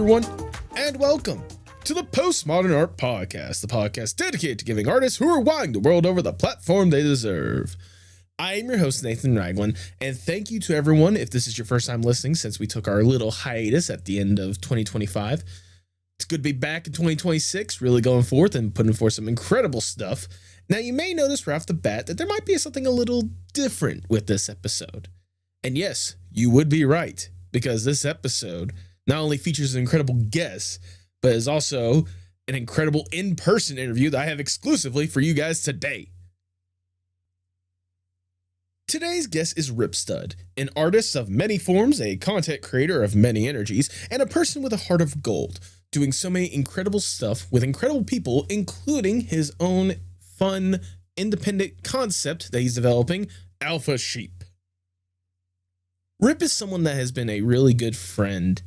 everyone, and welcome to the Postmodern Art Podcast, the podcast dedicated to giving artists who are wowing the world over the platform they deserve. I am your host, Nathan Ragland, and thank you to everyone if this is your first time listening since we took our little hiatus at the end of 2025. It's good to be back in 2026, really going forth and putting forth some incredible stuff. Now, you may notice right off the bat that there might be something a little different with this episode. And yes, you would be right, because this episode not only features an incredible guest, but is also an incredible in-person interview that I have exclusively for you guys today. Today's guest is Ripstud, an artist of many forms, a content creator of many energies, and a person with a heart of gold, doing so many incredible stuff with incredible people, including his own fun, independent concept that he's developing, Alpha Sheep. Rip is someone that has been a really good friend,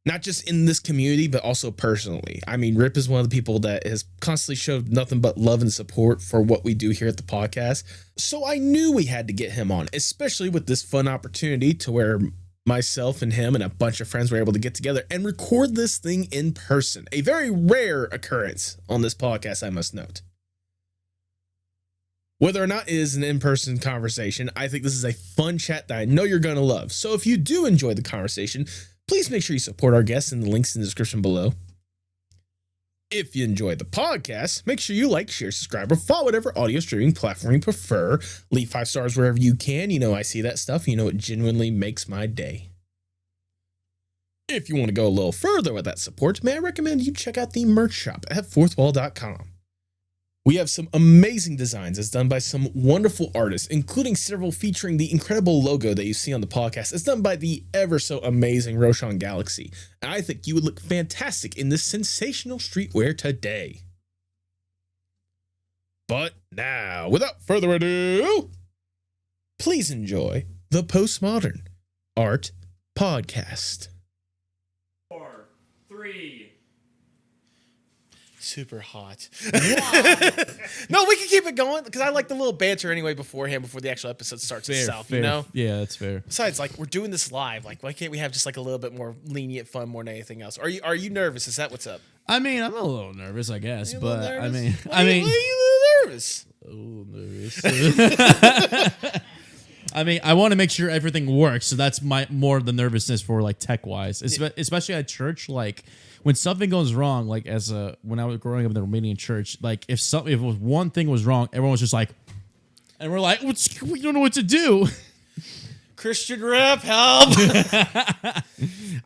not just in this community, but also personally. I mean, Rip is one of the people that has constantly showed nothing but love and support for what we do here at the podcast. So I knew we had to get him on, especially with this fun opportunity to where myself and him and a bunch of friends were able to get together and record this thing in person. A very rare occurrence on this podcast, I must note. Whether or not it is an in-person conversation, I think this is a fun chat that I know you're going to love. So if you do enjoy the conversation, please make sure you support our guests in the links in the description below. If you enjoy the podcast, make sure you like, share, subscribe, or follow whatever audio streaming platform you prefer. Leave 5 stars wherever you can. You know I see that stuff. You know it genuinely makes my day. If you want to go a little further with that support, may I recommend you check out the merch shop at fourthwall.com. We have some amazing designs as done by some wonderful artists, including several featuring the incredible logo that you see on the podcast. It's done by the ever so amazing Roshan Galaxy. And I think you would look fantastic in this sensational streetwear today. But now, without further ado, please enjoy the Postmodern Art Podcast. 4, 3. Super hot. No, we can keep it going because I like the little banter anyway beforehand before the actual episode starts itself, fair. you know? Yeah, that's fair. Besides, like, we're doing this live. Like, why can't we have just like a little bit more lenient fun more than anything else? Are you nervous? Is that what's up? I mean, I'm a little nervous, I guess, but nervous? I mean, Why are you a little nervous? a little nervous. I mean, I want to make sure everything works, so that's more of the nervousness for like tech wise, especially at church. Like when something goes wrong, like when I was growing up in the Romanian church, like if one thing was wrong, everyone was just like, and we're like, we don't know what to do. Christian rep, help!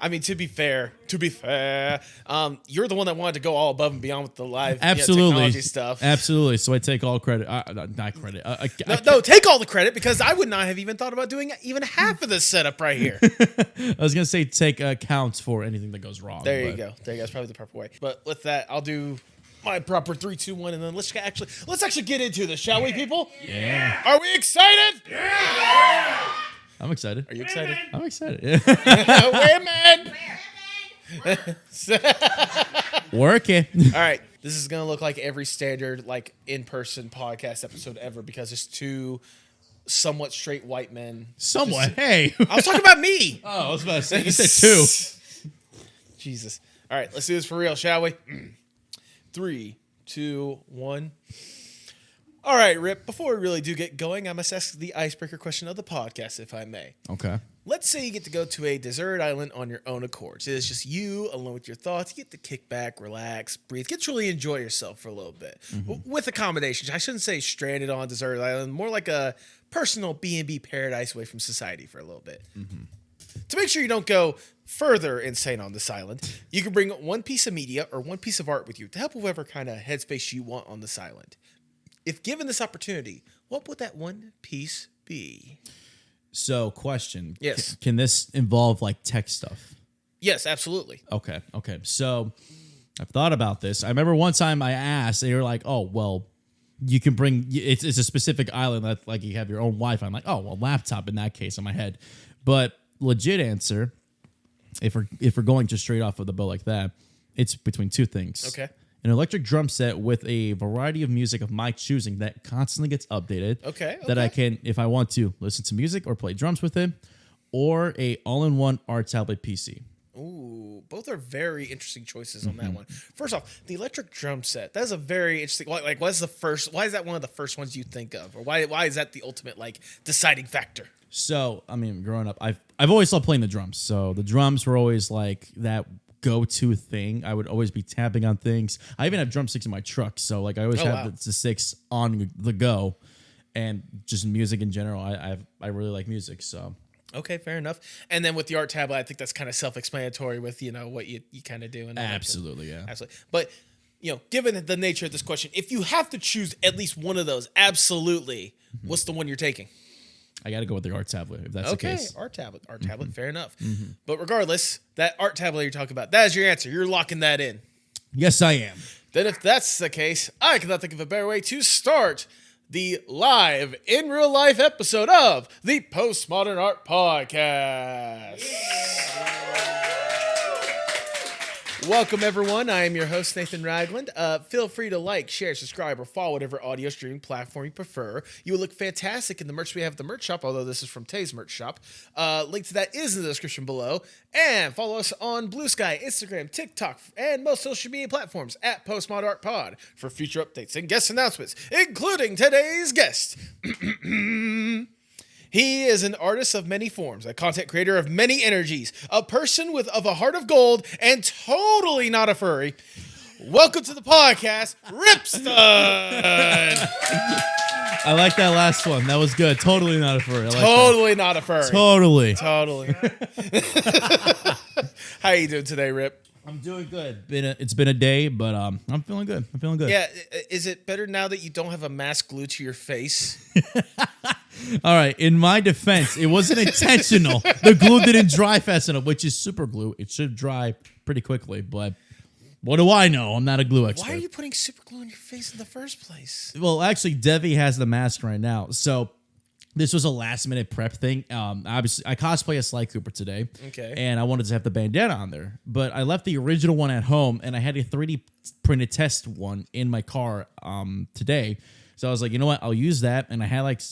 I mean, to be fair, you're the one that wanted to go all above and beyond with the live technology stuff. Absolutely. So I take all credit. Not credit. No, take all the credit because I would not have even thought about doing even half of this setup right here. I was gonna say take account for anything that goes wrong. There you go. That's probably the proper way. But with that, I'll do my proper 3, 2, 1, and then let's actually get into this, shall we, people? Yeah. Are we excited? Yeah. I'm excited. Are you excited? I'm excited. Women! Working. All right. This is going to look like every standard like in-person podcast episode ever because it's 2 somewhat straight white men. Somewhat. Hey. I was talking about me. Oh, I was about to say, you said 2. Jesus. All right. Let's do this for real, shall we? 3, 2, 1. All right, Rip, before we really do get going, I must ask the icebreaker question of the podcast, if I may. Okay. Let's say you get to go to a desert island on your own accord. So it's just you alone with your thoughts. You get to kick back, relax, breathe, get to really enjoy yourself for a little bit. Mm-hmm. With accommodations. I shouldn't say stranded on a desert island, more like a personal B&B paradise away from society for a little bit. Mm-hmm. To make sure you don't go further insane on this island, you can bring one piece of media or one piece of art with you to help whatever kind of headspace you want on this island. If given this opportunity, what would that one piece be? So, question. Yes. Can this involve like tech stuff? Yes, absolutely. Okay. So, I've thought about this. I remember one time I asked, they were like, "Oh, well, you can bring. It's a specific island that like you have your own Wi-Fi." I'm like, "Oh, well, laptop in that case." In my head, but legit answer, if we're going just straight off of the boat like that, it's between 2 things. Okay. An electric drum set with a variety of music of my choosing that constantly gets updated. Okay. That I can, if I want to, listen to music or play drums with it, or a all-in-one art tablet PC. Ooh, Both are very interesting choices on that one. First off, the electric drum set. That's a very interesting. Like, what's the first? Why is that one of the first ones you think of, or why is that the ultimate like deciding factor? So, I mean, growing up, I've always loved playing the drums. So the drums were always like that go-to thing. I would always be tapping on things. I even have drumsticks in my truck. So like I always have the sticks on the go, and just music in general. I really like music. So. Okay, fair enough. And then with the art tablet, I think that's kind of self-explanatory with, what you kind of do. And Absolutely, yeah. Absolutely. But, given the nature of this question, if you have to choose at least one of those, absolutely, what's the one you're taking? I got to go with the art tablet if that's the case. Art tablet, fair enough. But regardless, that art tablet you're talking about, that is your answer. You're locking that in. Yes, I am. Then if that's the case, I cannot think of a better way to start the live in real life episode of the Postmodern Art Podcast. Welcome, everyone. I am your host, Nathan Ragland. Feel free to like, share, subscribe, or follow whatever audio streaming platform you prefer. You will look fantastic in the merch we have at the merch shop, although this is from Tay's merch shop. Link to that is in the description below. And follow us on Blue Sky, Instagram, TikTok, and most social media platforms at Postmodern Art Pod for future updates and guest announcements, including today's guest. He is an artist of many forms, a content creator of many energies, a person of a heart of gold, and totally not a furry. Welcome to the podcast, Ripstud. I like that last one. That was good. Totally not a furry. Totally not a furry. Totally. How you doing today, Rip? I'm doing good. It's been a day, but I'm feeling good. Yeah, is it better now that you don't have a mask glued to your face? All right. In my defense, it wasn't intentional. The glue didn't dry fast enough, which is super glue. It should dry pretty quickly, but what do I know? I'm not a glue expert. Why are you putting super glue on your face in the first place? Well, actually, Devi has the mask right now, so this was a last minute prep thing. Obviously, I cosplay as Sly Cooper today. Okay. And I wanted to have the bandana on there. But I left the original one at home, and I had a 3D printed test one in my car today. So I was like, you know what? I'll use that. And I had like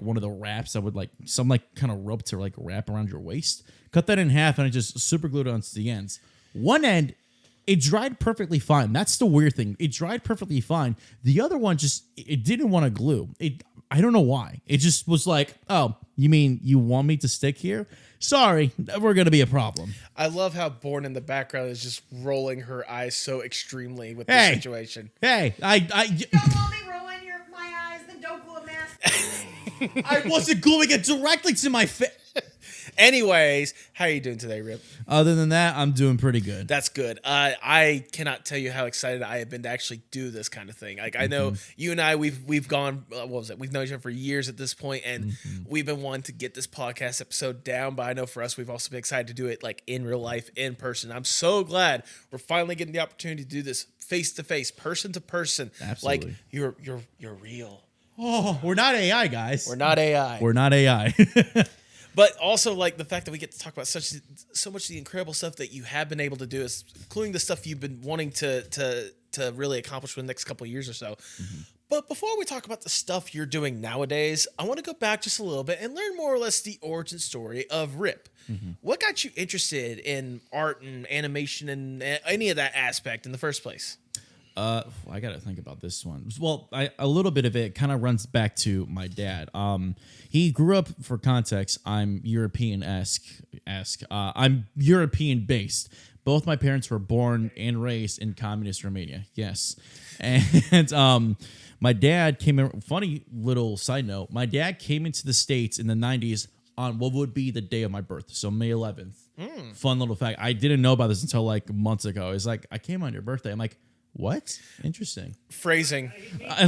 one of the wraps that would some kind of rope to like wrap around your waist. Cut that in half, and I just super glued it onto the ends. One end, it dried perfectly fine. That's the weird thing. It dried perfectly fine. The other one it didn't want to glue. I don't know why. It just was like, oh, you mean you want me to stick here? Sorry, we're going to be a problem. I love how Born in the background is just rolling her eyes so extremely with this situation. Hey, Don't only ruin my eyes, then don't glue a mask. I wasn't gluing it directly to my face. Anyways, how are you doing today, Rip? Other than that, I'm doing pretty good. That's good. I cannot tell you how excited I have been to actually do this kind of thing. Like, I know you and I, we've gone, what was it? We've known each other for years at this point, and we've been wanting to get this podcast episode down. But I know for us, we've also been excited to do it like in real life, in person. I'm so glad we're finally getting the opportunity to do this face to face, person to person. Absolutely. Like you're real. Oh, we're not AI, guys. We're not AI. We're not AI. But also, like, the fact that we get to talk about so much of the incredible stuff that you have been able to do, is including the stuff you've been wanting to really accomplish in the next couple of years or so. But before we talk about the stuff you're doing nowadays, I want to go back just a little bit and learn more or less the origin story of Rip. What got you interested in art and animation and any of that aspect in the first place? I gotta think about this one. Well, a little bit of it kind of runs back to my dad. He grew up, for context, I'm European-esque. I'm European-based. Both my parents were born and raised in communist Romania. Yes. And my dad came in, funny little side note, my dad came into the States in the 90s on what would be the day of my birth, so May 11th. Fun little fact. I didn't know about this until like months ago. It's like, I came on your birthday. I'm like, what? Interesting. Phrasing. I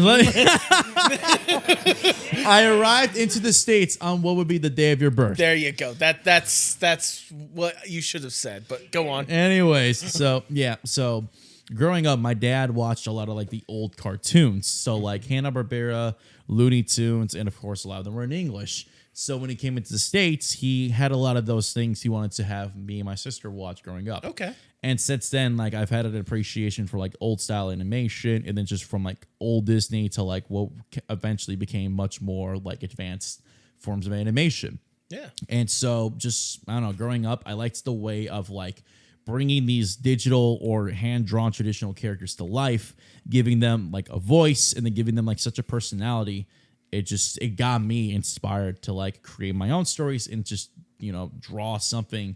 arrived into the States on what would be the day of your birth. There you go. That's what you should have said, but go on. Anyways, so yeah, so growing up, my dad watched a lot of like the old cartoons. So like Hanna-Barbera, Looney Tunes, and of course a lot of them were in English. So when he came into the States, he had a lot of those things he wanted to have me and my sister watch growing up. Okay. And since then, like, I've had an appreciation for like old style animation, and then just from like old Disney to like what eventually became much more like advanced forms of animation. Yeah. And so just, I don't know, growing up, I liked the way of like bringing these digital or hand-drawn traditional characters to life, giving them like a voice and then giving them like such a personality, it got me inspired to like create my own stories and just, draw something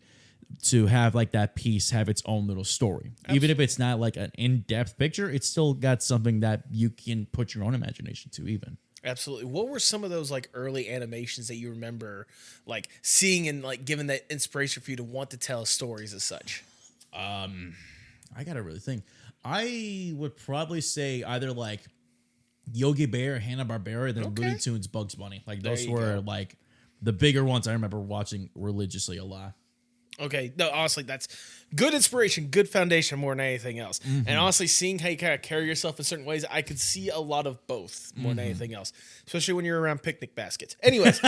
to have like that piece have its own little story. Absolutely. Even if it's not like an in-depth picture, it's still got something that you can put your own imagination to even. Absolutely. What were some of those like early animations that you remember like seeing and like giving that inspiration for you to want to tell stories as such? I gotta really think. I would probably say either like Yogi Bear, Hanna-Barbera, then Looney Tunes, Bugs Bunny. Like those were like the bigger ones I remember watching religiously a lot. Okay, no, honestly, that's good inspiration, good foundation more than anything else. Mm-hmm. And honestly, seeing how you kind of carry yourself in certain ways, I could see a lot of both more than anything else, especially when you're around picnic baskets. Anyways,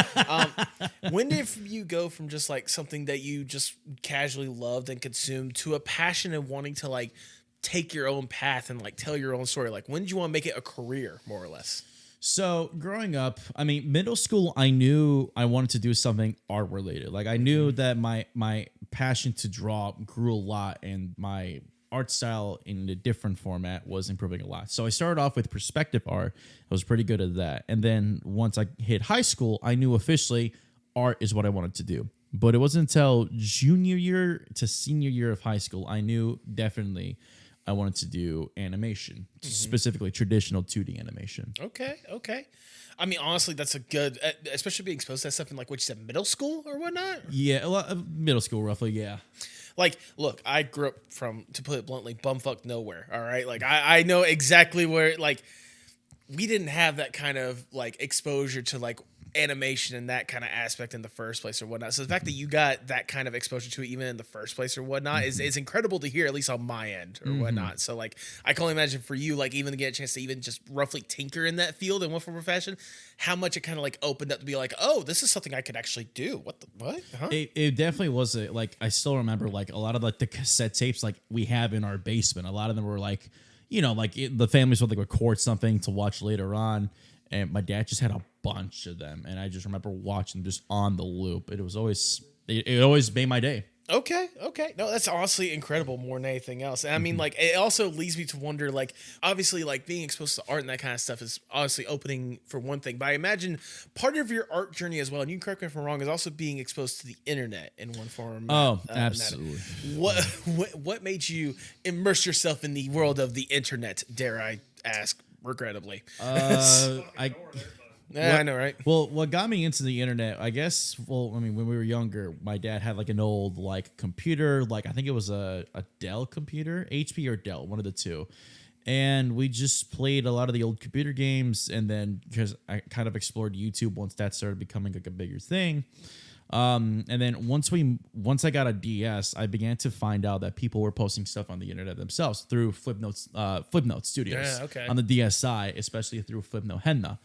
when did you go from just like something that you just casually loved and consumed to a passion and wanting to like take your own path and like tell your own story? Like, when did you want to make it a career, more or less? So growing up, I mean, middle school, I knew I wanted to do something art related. Like I knew that my passion to draw grew a lot and my art style in a different format was improving a lot. So I started off with perspective art. I was pretty good at that. And then once I hit high school, I knew officially art is what I wanted to do. But it wasn't until junior year to senior year of high school, I knew definitely I wanted to do animation, specifically traditional 2D animation. Okay. I mean, honestly, that's a good, especially being exposed to that stuff in like what you said, middle school or whatnot. Yeah, middle school, roughly. Yeah. Like, look, I grew up from, to put it bluntly, bumfuck nowhere. All right, like I know exactly where. Like, we didn't have that kind of like exposure to like animation and that kind of aspect in the first place or whatnot. So the fact that you got that kind of exposure to it even in the first place or whatnot is incredible to hear, at least on my end or whatnot. So like, I can only imagine for you, like even to get a chance to even just roughly tinker in that field in one form or fashion, how much it kind of like opened up to be like, oh, this is something I could actually do. What? Huh? It definitely was like, I still remember like a lot of like the cassette tapes like we have in our basement. A lot of them were like, the families would like record something to watch later on. And my dad just had a bunch of them, and I just remember watching just on the loop. It always made my day. Okay. No, that's honestly incredible more than anything else. And I mean, like, it also leads me to wonder, like, obviously, like, being exposed to art and that kind of stuff is honestly opening for one thing. But I imagine part of your art journey as well, and you can correct me if I'm wrong, is also being exposed to the internet in one form. Absolutely. What made you immerse yourself in the world of the internet, dare I ask, regrettably? I know, right? Well, what got me into the internet, I guess, when we were younger, my dad had like an old like computer, like I think it was a Dell computer, HP or Dell, one of the two. And we just played a lot of the old computer games, and then because I kind of explored YouTube once that started becoming like a bigger thing. And then once I got a DS, I began to find out that people were posting stuff on the internet themselves through Flipnote Studios on the DSi, especially through Flipnote Henna.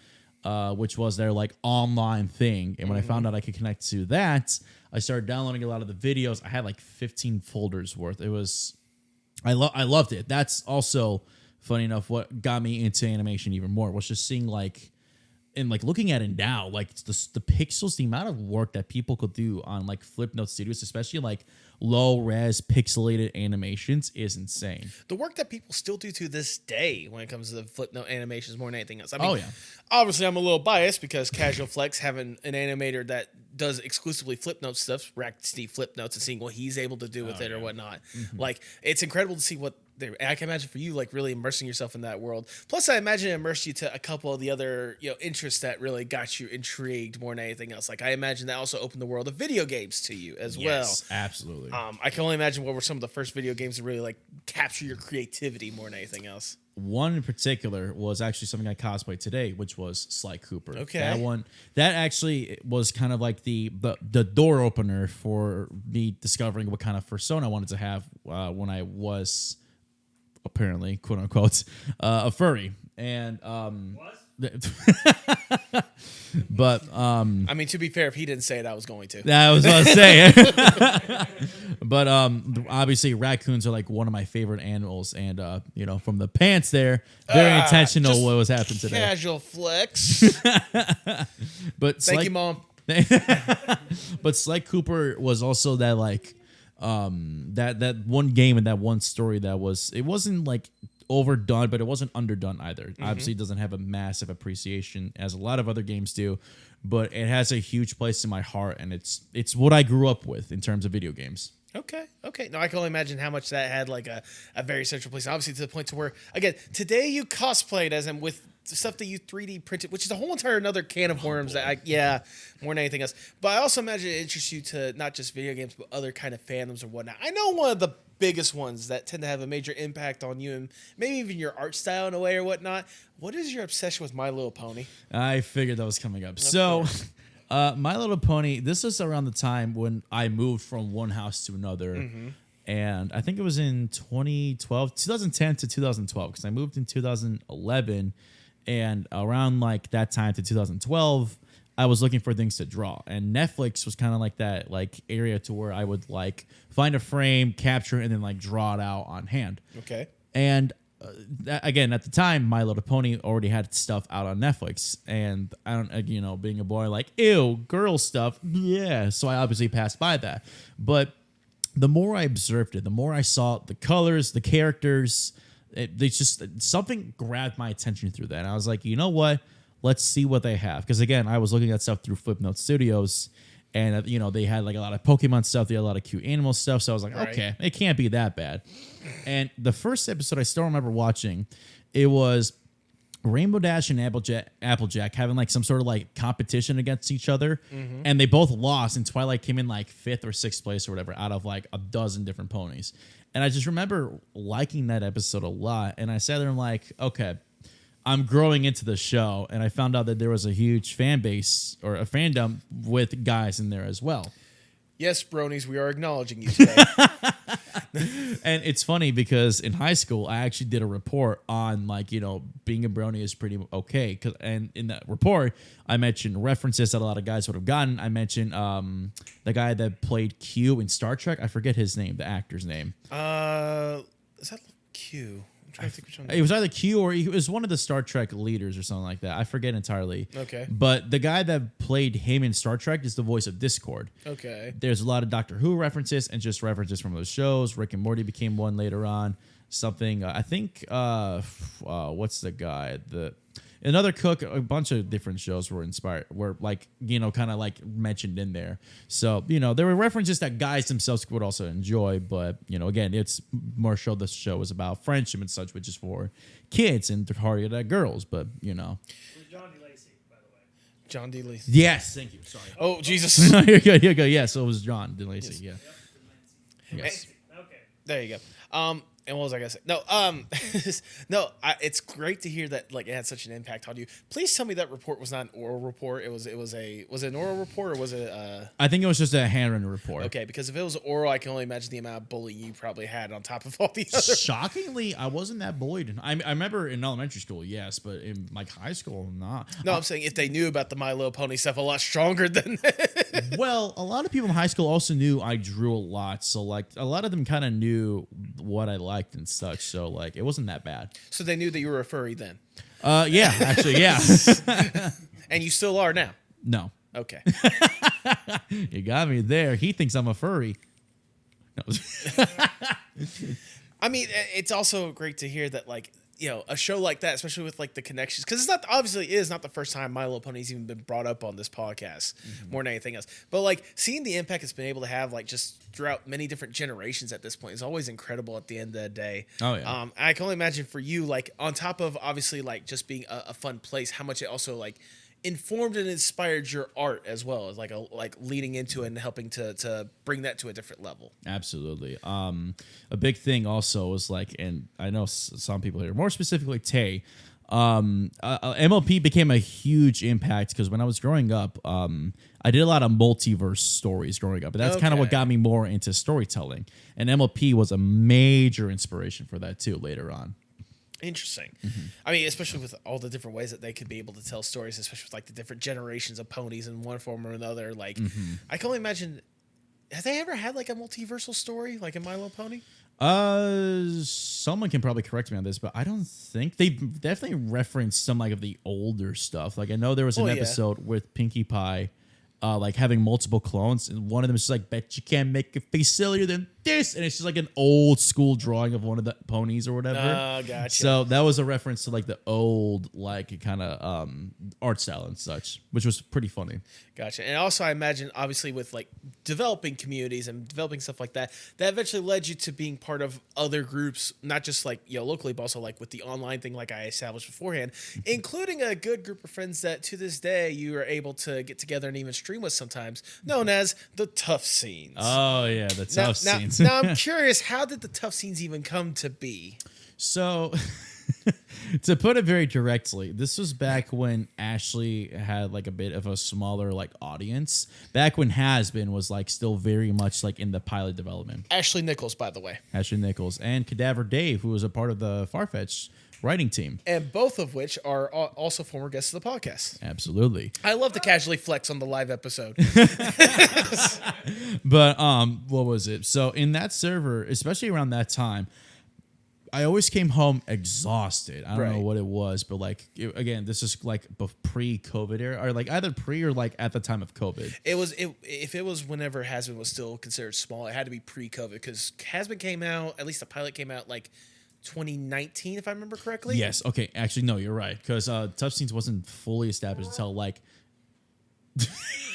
Which was their like online thing. And when I found out I could connect to that, I started downloading a lot of the videos. I had like 15 folders worth. I loved it. That's also funny enough what got me into animation even more was just seeing like, and like looking at it now, like the pixels, the amount of work that people could do on like Flipnote Studios, especially like low res pixelated animations, is insane. The work that people still do to this day when it comes to the Flipnote animations more than anything else. I mean, obviously I'm a little biased because Casual Flex having an animator that does exclusively Flipnote stuff, Steve Flipnotes, and seeing what he's able to do with it or whatnot. Like, it's incredible to see what I can imagine for you, like really immersing yourself in that world. Plus, I imagine it immersed you to a couple of the other, interests that really got you intrigued more than anything else. Like, I imagine that also opened the world of video games to you as well. Yes, absolutely. I can only imagine what were some of the first video games that really like capture your creativity more than anything else. One in particular was actually something I cosplayed today, which was Sly Cooper. Okay. That actually was kind of like the door opener for me discovering what kind of persona I wanted to have when I was apparently, quote unquote, a furry. And but I mean, to be fair, if he didn't say it, I was going to. That was what I was saying. But obviously raccoons are like one of my favorite animals, and from the pants there, very intentional what was happening today. Casual Flex. But thank you, Mom. But Sly Cooper was also that like That one game and that one story it wasn't like overdone, but it wasn't underdone either. Obviously, it doesn't have a massive appreciation as a lot of other games do, but it has a huge place in my heart, and it's what I grew up with in terms of video games. Okay. No, I can only imagine how much that had like a very central place. Obviously, to the point to where, again, today you cosplayed as him with stuff that you 3D printed, which is a whole entire another can of worms more than anything else. But I also imagine it interests you to not just video games, but other kind of fandoms or whatnot. I know one of the biggest ones that tend to have a major impact on you and maybe even your art style in a way or whatnot. What is your obsession with My Little Pony? I figured that was coming up. So, My Little Pony, this is around the time when I moved from one house to another. And I think it was in 2010 to 2012, because I moved in 2011. And around like that time to 2012, I was looking for things to draw. And Netflix was kind of like that like area to where I would like find a frame, capture it, and then like draw it out on hand. Okay. And again, at the time, My Little Pony already had stuff out on Netflix, and I don't, being a boy, like, ew, girl stuff, yeah. So I obviously passed by that. But the more I observed it, the more I saw the colors, the characters, they just something grabbed my attention through that. And I was like, you know what? Let's see what they have. Because again, I was looking at stuff through Flipnote Studios. And, they had like a lot of Pokemon stuff. They had a lot of cute animal stuff. So I was like, okay, it can't be that bad. And the first episode I still remember watching, it was Rainbow Dash and Applejack having like some sort of like competition against each other. And they both lost. And Twilight came in like 5th or 6th place or whatever out of like a dozen different ponies. And I just remember liking that episode a lot. And I sat there and like, okay, I'm growing into the show, and I found out that there was a huge fan base or a fandom with guys in there as well. Yes, bronies, we are acknowledging you today. And it's funny because in high school, I actually did a report on like, being a brony is pretty okay. And in that report, I mentioned references that a lot of guys would have gotten. I mentioned the guy that played Q in Star Trek. I forget his name, the actor's name. Is that Q? I think it was either Q or he was one of the Star Trek leaders or something like that. I forget entirely. Okay. But the guy that played him in Star Trek is the voice of Discord. Okay. There's a lot of Doctor Who references and just references from those shows. Rick and Morty became one later on. Something, I think, what's the guy? Another Cook, a bunch of different shows were like, kind of like mentioned in there. So, there were references that guys themselves would also enjoy. But, again, it's more the show is about friendship and such, which is for kids and targeted at girls. But, It was John D. Lacey, by the way. John D. Lacey. Yes, thank you. Sorry. Oh, Jesus. No, you're good. Yeah, so it was John D. Lacey. Yes. Yeah. Yes. Okay. There you go. And what was I gonna say? No, it's great to hear that like it had such an impact on you. Please tell me that report was not an oral report. Was it an oral report or was it? I think it was just a handwritten report. Okay, because if it was oral, I can only imagine the amount of bullying you probably had on top of all the other. Shockingly, I wasn't that bullied. I remember in elementary school, yes, but in like high school, not. No, I'm saying if they knew about the My Little Pony stuff a lot stronger than. Well, a lot of people in high school also knew I drew a lot, so like a lot of them kind of knew what I liked and such. So like it wasn't that bad. So they knew that you were a furry then. Yeah, actually, yeah. And you still are now. No. Okay. You got me there. He thinks I'm a furry. No. I mean, it's also great to hear that like a show like that, especially with like the connections, because it's not obviously it is not the first time My Little Pony's even been brought up on this podcast more than anything else. But like seeing the impact it's been able to have like just throughout many different generations at this point is always incredible at the end of the day. Oh yeah. I can only imagine for you, like on top of obviously like just being a fun place, how much it also like informed and inspired your art as well as like leading into it and helping to bring that to a different level. Absolutely. A big thing also was like, and I know some people here, more specifically Tay, MLP became a huge impact because when I was growing up, I did a lot of multiverse stories growing up, and that's kind of what got me more into storytelling. And MLP was a major inspiration for that too later on. Interesting. I mean, especially with all the different ways that they could be able to tell stories, especially with like the different generations of ponies in one form or another. Like, I can only imagine. Have they ever had like a multiversal story like in My Little Pony? Someone can probably correct me on this, but I don't think they definitely referenced some like of the older stuff. Like I know there was an episode with Pinkie Pie like having multiple clones, and one of them is just like, bet you can't make a face sillier than this, and it's just like an old school drawing of one of the ponies or whatever. Oh, gotcha. So that was a reference to like the old like kind of art style and such, which was pretty funny. Gotcha. And also, I imagine, obviously, with like developing communities and developing stuff like that, that eventually led you to being part of other groups, not just like, locally, but also like with the online thing, like I established beforehand, including a good group of friends that to this day you are able to get together and even stream with sometimes, known as the Tough Scenes. Oh yeah, the tough scenes. Now, I'm curious, how did the Tough Scenes even come to be? So, to put it very directly, this was back when Ashley had like a bit of a smaller like audience. Back when Has Been was like still very much like in the pilot development. Ashley Nichols, by the way. Ashley Nichols and Cadaver Dave, who was a part of the Farfetch writing team. And both of which are also former guests of the podcast. Absolutely. I love to casually flex on the live episode. But what was it? So in that server, especially around that time, I always came home exhausted. I don't know what it was, but like again, this is like pre-COVID era, or like either pre or like at the time of COVID. If it was whenever Hasbin was still considered small, it had to be pre-COVID because Hasbin came out, at least the pilot came out like 2019, if I remember correctly. Yes. Okay. Actually, no, you're right, because Tough Scenes wasn't fully established until like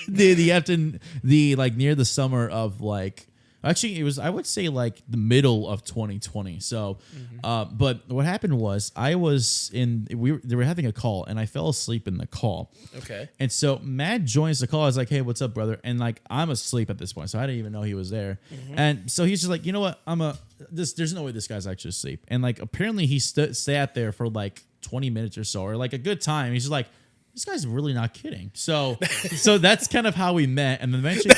the like near the summer of like. Actually, it was, I would say, like the middle of 2020. So, but what happened was they were having a call and I fell asleep in the call. Okay. And so Matt joins the call. I was like, hey, what's up, brother? And like, I'm asleep at this point. So I didn't even know he was there. And so he's just like, you know what? There's no way this guy's actually asleep. And like, apparently he sat there for like 20 minutes or so, or like a good time. He's just like, this guy's really not kidding. So that's kind of how we met. And then eventually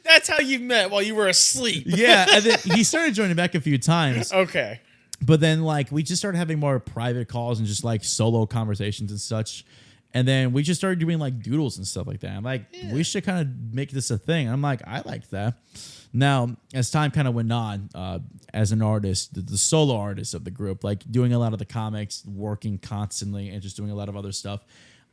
that's how you met while you were asleep. Yeah. And then he started joining back a few times. Okay. But then like we just started having more private calls and just like solo conversations and such. And then we just started doing like doodles and stuff like that. I'm like, we should kind of make this a thing. I'm like, I like that. Now, as time kind of went on, as an artist, the solo artist of the group, like doing a lot of the comics, working constantly, and just doing a lot of other stuff,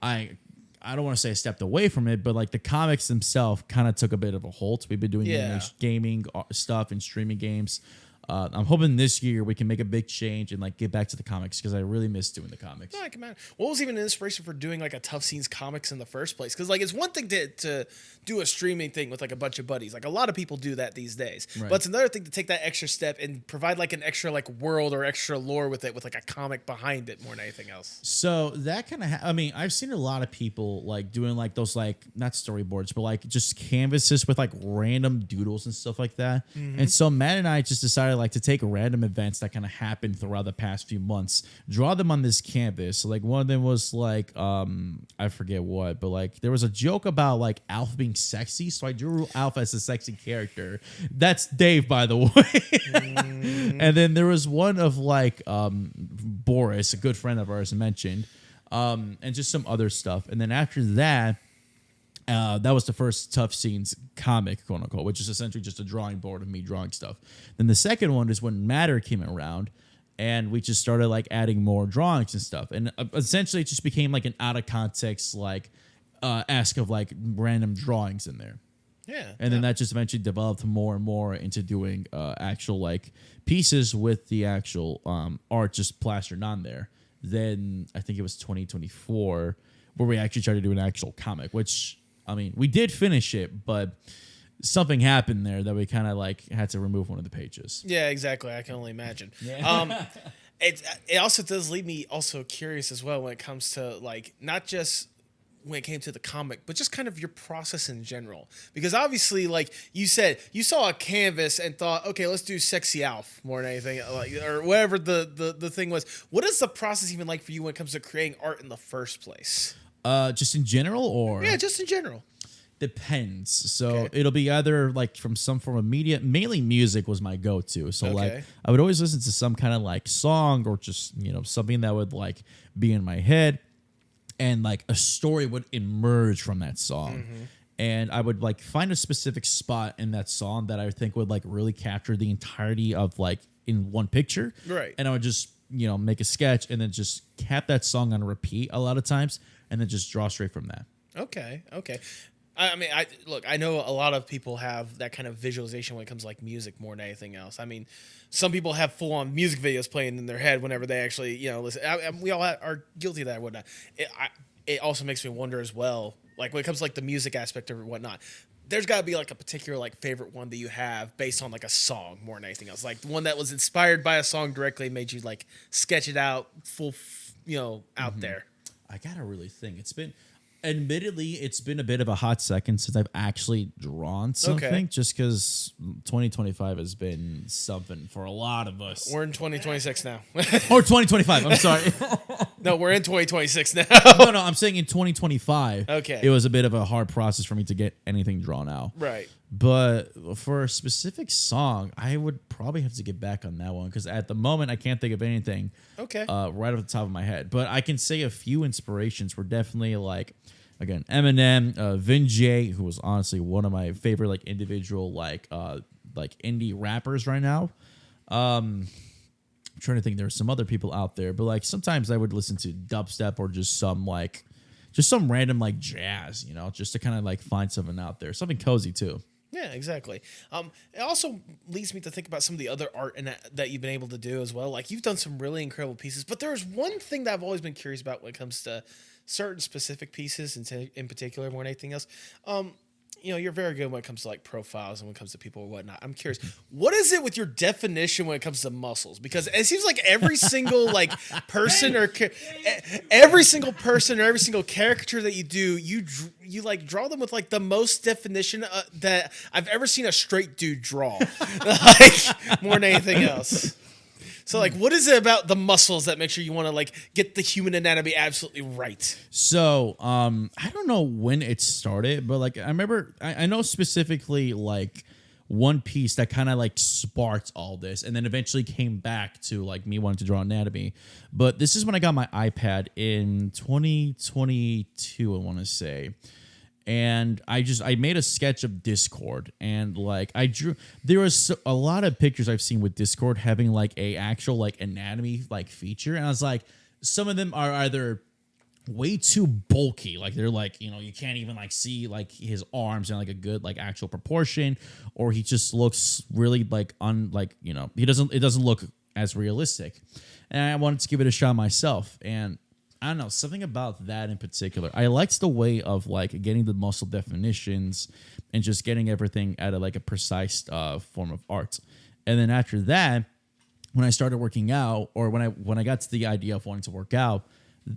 I don't want to say I stepped away from it, but like the comics themselves kind of took a bit of a halt. We've been doing gaming stuff and streaming games. I'm hoping this year we can make a big change and like get back to the comics because I really miss doing the comics. No, come on. What was even an inspiration for doing like a Tough Scenes comics in the first place? Because like it's one thing to do a streaming thing with like a bunch of buddies. Like a lot of people do that these days. Right. But it's another thing to take that extra step and provide like an extra like world or extra lore with it, with like a comic behind it more than anything else. So that kind of, I mean, I've seen a lot of people like doing like those like not storyboards, but like just canvases with like random doodles and stuff like that. And so Matt and I just decided like to take random events that kind of happened throughout the past few months, draw them on this canvas. So like one of them was like I forget what, but like there was a joke about like Alf being sexy, so I drew Alf as a sexy character. That's Dave, by the way. And then there was one of like Boris, a good friend of ours, mentioned, and just some other stuff. And then after that, that was the first Tough Scenes comic, quote unquote, which is essentially just a drawing board of me drawing stuff. Then the second one is when Matter came around, and we just started like adding more drawings and stuff. And essentially, it just became like an out of context like ask of like random drawings in there. Yeah. And then that just eventually developed more and more into doing actual like pieces with the actual art just plastered on there. Then I think it was 2024 where we actually tried to do an actual comic, which, I mean, we did finish it, but something happened there that we kind of like had to remove one of the pages. Yeah, exactly. I can only imagine. Yeah. It also does leave me also curious as well when it comes to like not just when it came to the comic, but just kind of your process in general. Because obviously, like you said, you saw a canvas and thought, okay, let's do Sexy Alf more than anything, like, or whatever the thing was. What is the process even like for you when it comes to creating art in the first place? Just in general, or yeah, just in general. Depends. So it'll be either like from some form of media. Mainly music was my go-to. So like I would always listen to some kind of like song or just, you know, something that would like be in my head, and like a story would emerge from that song. And I would like find a specific spot in that song that I think would like really capture the entirety of like in one picture. Right. And I would just, you know, make a sketch and then just cap that song on repeat a lot of times and then just draw straight from that. Okay. I mean, I know a lot of people have that kind of visualization when it comes to like music more than anything else. I mean, some people have full on music videos playing in their head whenever they actually, listen. We all are guilty of that and whatnot. It also makes me wonder as well, like when it comes to like the music aspect of it and whatnot. There's got to be like a particular like favorite one that you have based on like a song more than anything else. Like one that was inspired by a song directly, made you like sketch it out full, out there. I gotta really think. Admittedly, it's been a bit of a hot second since I've actually drawn something, just because 2025 has been something for a lot of us. We're in 2026 now. Or 2025, I'm sorry. No, we're in 2026 now. No, I'm saying in 2025, it was a bit of a hard process for me to get anything drawn out. Right. But for a specific song, I would probably have to get back on that one because at the moment I can't think of anything right off the top of my head. But I can say a few inspirations were definitely like, again, Eminem, Vin J, who was honestly one of my favorite like individual like indie rappers right now. I'm trying to think, there's some other people out there, but like sometimes I would listen to dubstep or just some random like jazz, just to kind of like find something out there, something cozy too. Yeah, exactly. It also leads me to think about some of the other art that you've been able to do as well. Like you've done some really incredible pieces, but there's one thing that I've always been curious about when it comes to certain specific pieces, in particular more than anything else. You're very good when it comes to like profiles and when it comes to people and whatnot. I'm curious, what is it with your definition when it comes to muscles? Because it seems like every single like person or every single person or every single caricature that you do, you like draw them with like the most definition that I've ever seen a straight dude draw, like more than anything else. So, like, what is it about the muscles that makes sure you want to, like, get the human anatomy absolutely right? So, I don't know when it started, but, like, I remember, I know specifically, like, one piece that kind of, like, sparked all this and then eventually came back to, like, me wanting to draw anatomy. But this is when I got my iPad in 2022, I want to say. And I made a sketch of Discord, and like there was a lot of pictures I've seen with Discord having like a actual like anatomy like feature, and I was like, some of them are either way too bulky, like they're like, you can't even like see like his arms in like a good like actual proportion, or he just looks really like it doesn't look as realistic. And I wanted to give it a shot myself, and I don't know, something about that in particular. I liked the way of like getting the muscle definitions and just getting everything at a precise form of art. And then after that, when I started working out, or when I got to the idea of wanting to work out,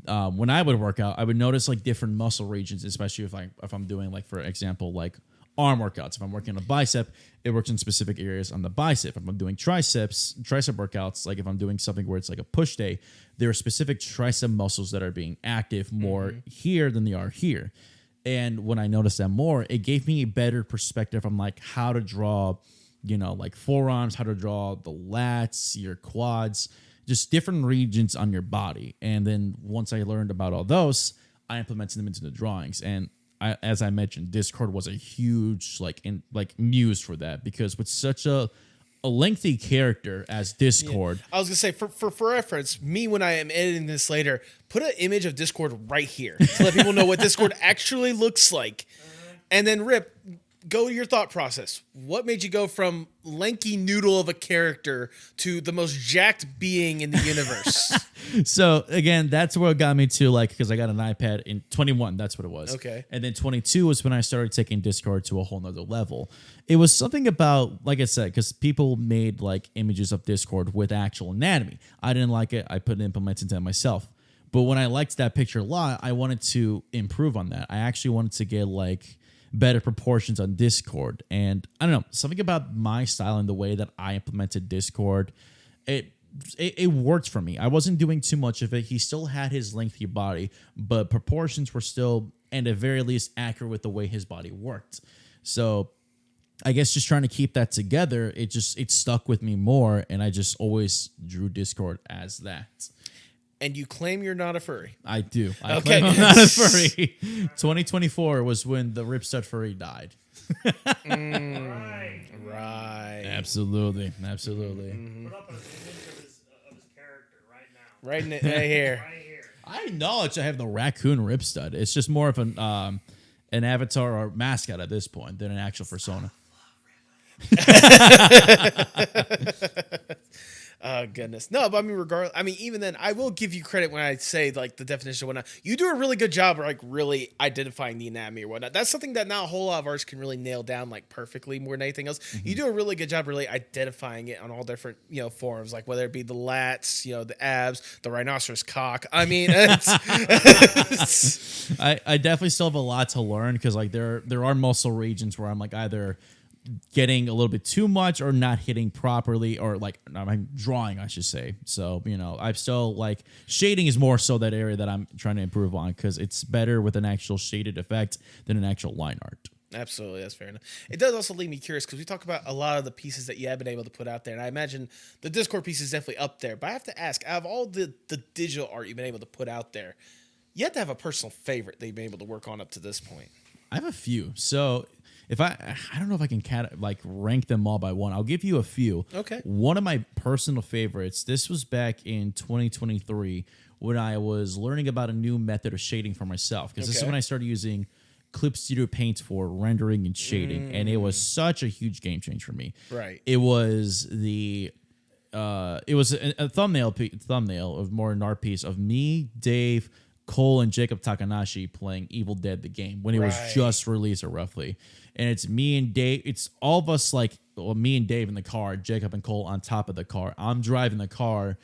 when I would work out, I would notice like different muscle regions, especially if I'm doing like, for example, like arm workouts. If I'm working on a bicep, it works in specific areas on the bicep. If I'm doing tricep workouts, like if I'm doing something where it's like a push day, there are specific tricep muscles that are being active more here than they are here. And when I noticed that more, it gave me a better perspective on like how to draw, like forearms, how to draw the lats, your quads, just different regions on your body. And then once I learned about all those, I implemented them into the drawings. And as I mentioned, Discord was a huge muse for that, because with such a lengthy character as Discord. Yeah. I was gonna say for reference, me when I am editing this later, put an image of Discord right here to let people know what Discord actually looks like, and then Rip, go to your thought process. What made you go from lanky noodle of a character to the most jacked being in the universe? So again, that's what got me to because I got an iPad in 21. That's what it was. Okay. And then 22 was when I started taking Discord to a whole nother level. It was something about, like I said, because people made images of Discord with actual anatomy. I didn't like it. I put an implement into it myself. But when I liked that picture a lot, I wanted to improve on that. I actually wanted to get better proportions on Discord. And I don't know, something about my style and the way that I implemented Discord, it worked for me. I wasn't doing too much of it. He still had his lengthy body, but proportions were still, and at very least, accurate with the way his body worked. So I guess just trying to keep that together, it stuck with me more, and I just always drew Discord as that. And you claim you're not a furry. I do. I claim I'm not a furry. 2024 was when the Ripstud furry died. Right. Absolutely. Put up an image of his character right now. Right here. Right here. I acknowledge I have the raccoon Ripstud. It's just more of an an avatar or mascot at this point than an actual persona. Oh goodness, no, but I mean, regardless, I mean, even then, I will give you credit when I say like the definition of whatnot. You do a really good job, like really identifying the anatomy or whatnot. That's something that not a whole lot of artists can really nail down like perfectly more than anything else. You do a really good job, really identifying it on all different forms, like whether it be the lats, the abs, the rhinoceros cock. I mean, it's, I definitely still have a lot to learn because like there are muscle regions where I'm like either getting a little bit too much or not hitting properly or like I'm drawing, I should say. So, I'm still like shading is more so that area that I'm trying to improve on because it's better with an actual shaded effect than an actual line art. Absolutely, that's fair enough. It does also leave me curious because we talk about a lot of the pieces that you have been able to put out there, and I imagine the Discord piece is definitely up there. But I have to ask, out of all the digital art you've been able to put out there, you have to have a personal favorite that you've been able to work on up to this point. I have a few. So if I don't know if I can rank them all by one. I'll give you a few. Okay. One of my personal favorites. This was back in 2023 when I was learning about a new method of shading for myself. Because this is when I started using Clip Studio Paint for rendering and shading, and it was such a huge game change for me. Right. It was a thumbnail of more an art piece of me, Dave, Cole, and Jacob Takanashi playing Evil Dead the game when it was just released, or roughly. And it's me and Dave. It's all of us, me and Dave in the car, Jacob and Cole on top of the car. I'm driving the car.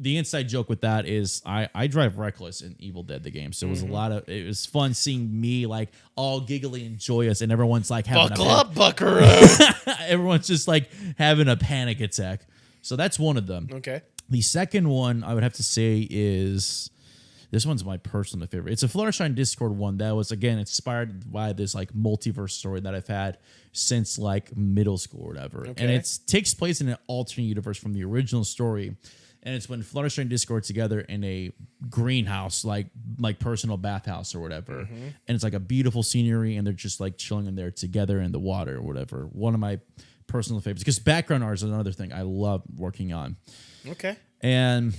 The inside joke with that is I drive reckless in Evil Dead the game. So it was it was fun seeing me like all giggly and joyous, and everyone's like having Buckle up, buckaroo. Everyone's just like having a panic attack. So that's one of them. Okay. The second one I would have to say is, this one's my personal favorite. It's a Fluttershy Discord one that was, again, inspired by this like multiverse story that I've had since like middle school or whatever. Okay. And it takes place in an alternate universe from the original story. And it's when Fluttershy and Discord together in a greenhouse, like personal bathhouse or whatever. And it's like a beautiful scenery, and they're just like chilling in there together in the water or whatever. One of my personal favorites, because background art is another thing I love working on. Okay. And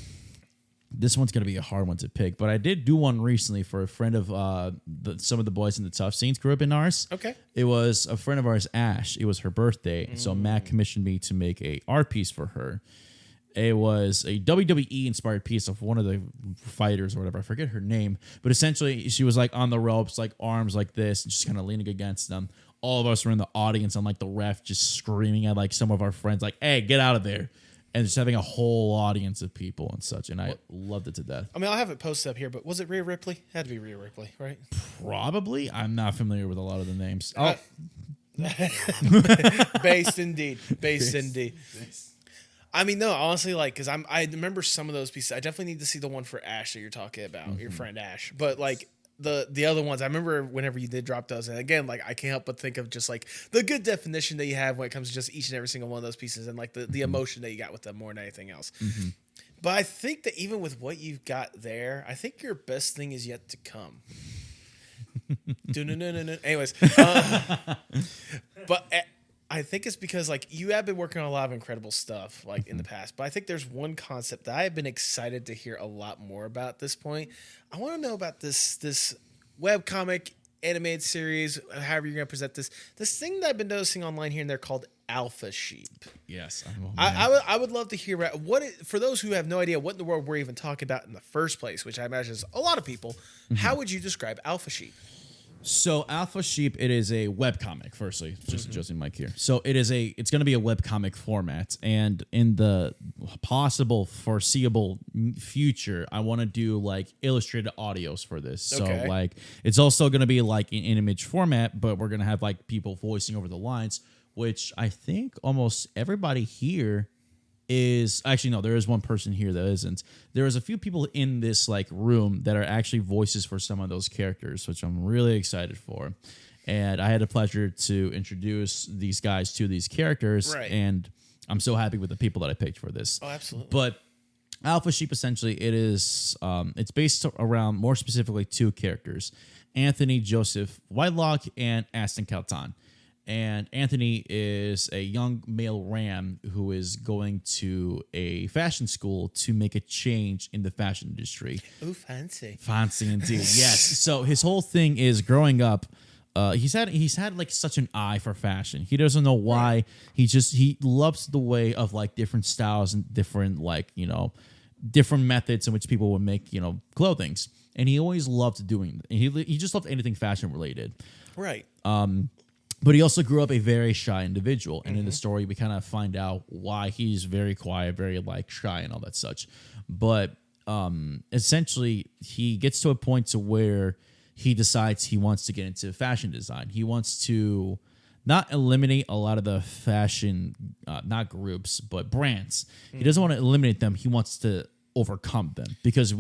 this one's going to be a hard one to pick, but I did do one recently for a friend of some of the boys in the Tough Scenes grew up in ours. Okay. It was a friend of ours, Ash. It was her birthday. And so Matt commissioned me to make a art piece for her. It was a WWE inspired piece of one of the fighters or whatever. I forget her name, but essentially she was like on the ropes, like arms like this, and just kind of leaning against them. All of us were in the audience and like the ref just screaming at like some of our friends, like, "Hey, get out of there." And just having a whole audience of people and such. And I loved it to death. I mean, I'll have it posted up here, but was it Rhea Ripley? Had to be Rhea Ripley, right? Probably. I'm not familiar with a lot of the names. Based indeed. Based indeed. I mean, no, honestly, like, because I remember some of those pieces. I definitely need to see the one for Ash that you're talking about, your friend Ash. But like the other ones, I remember whenever you did drop those, and again, like I can't help but think of just like the good definition that you have when it comes to just each and every single one of those pieces, and like the emotion that you got with them more than anything else. But I think that even with what you've got there, I think your best thing is yet to come. Anyways, but I think it's because like you have been working on a lot of incredible stuff like in the past, but I think there's one concept that I have been excited to hear a lot more about at this point. I want to know about this webcomic animated series, however you're going to present this thing that I've been noticing online here and there called Alpha Sheep. Yes. I would love to hear about for those who have no idea what in the world we're even talking about in the first place, which I imagine is a lot of people. How would you describe Alpha Sheep? So Alpha Sheep, it is a webcomic, firstly, just adjusting mic here. So it's going to be a webcomic format, and in the possible foreseeable future, I want to do like illustrated audios for this. Okay. So like it's also going to be like in image format, but we're going to have like people voicing over the lines, which I think almost everybody here is actually, no, there is one person here that isn't. There is a few people in this like room that are actually voices for some of those characters, which I'm really excited for. And I had the pleasure to introduce these guys to these characters, and I'm so happy with the people that I picked for this. Oh, absolutely. But Alpha Sheep, essentially, it is it's based around more specifically two characters, Anthony Joseph Whitelock and Aston Calton. And Anthony is a young male ram who is going to a fashion school to make a change in the fashion industry. Ooh, fancy. Fancy indeed, yes. So his whole thing is growing up, he's had like such an eye for fashion. He doesn't know why. He loves the way of like different styles and different like different methods in which people would make clothings, and he always loved doing. He just loved anything fashion related. Right. But he also grew up a very shy individual, and in the story we kind of find out why he's very quiet, very like shy and all that such. But essentially, he gets to a point to where he decides he wants to get into fashion design. He wants to not eliminate a lot of the fashion, not groups, but brands. He doesn't want to eliminate them. He wants to overcome them because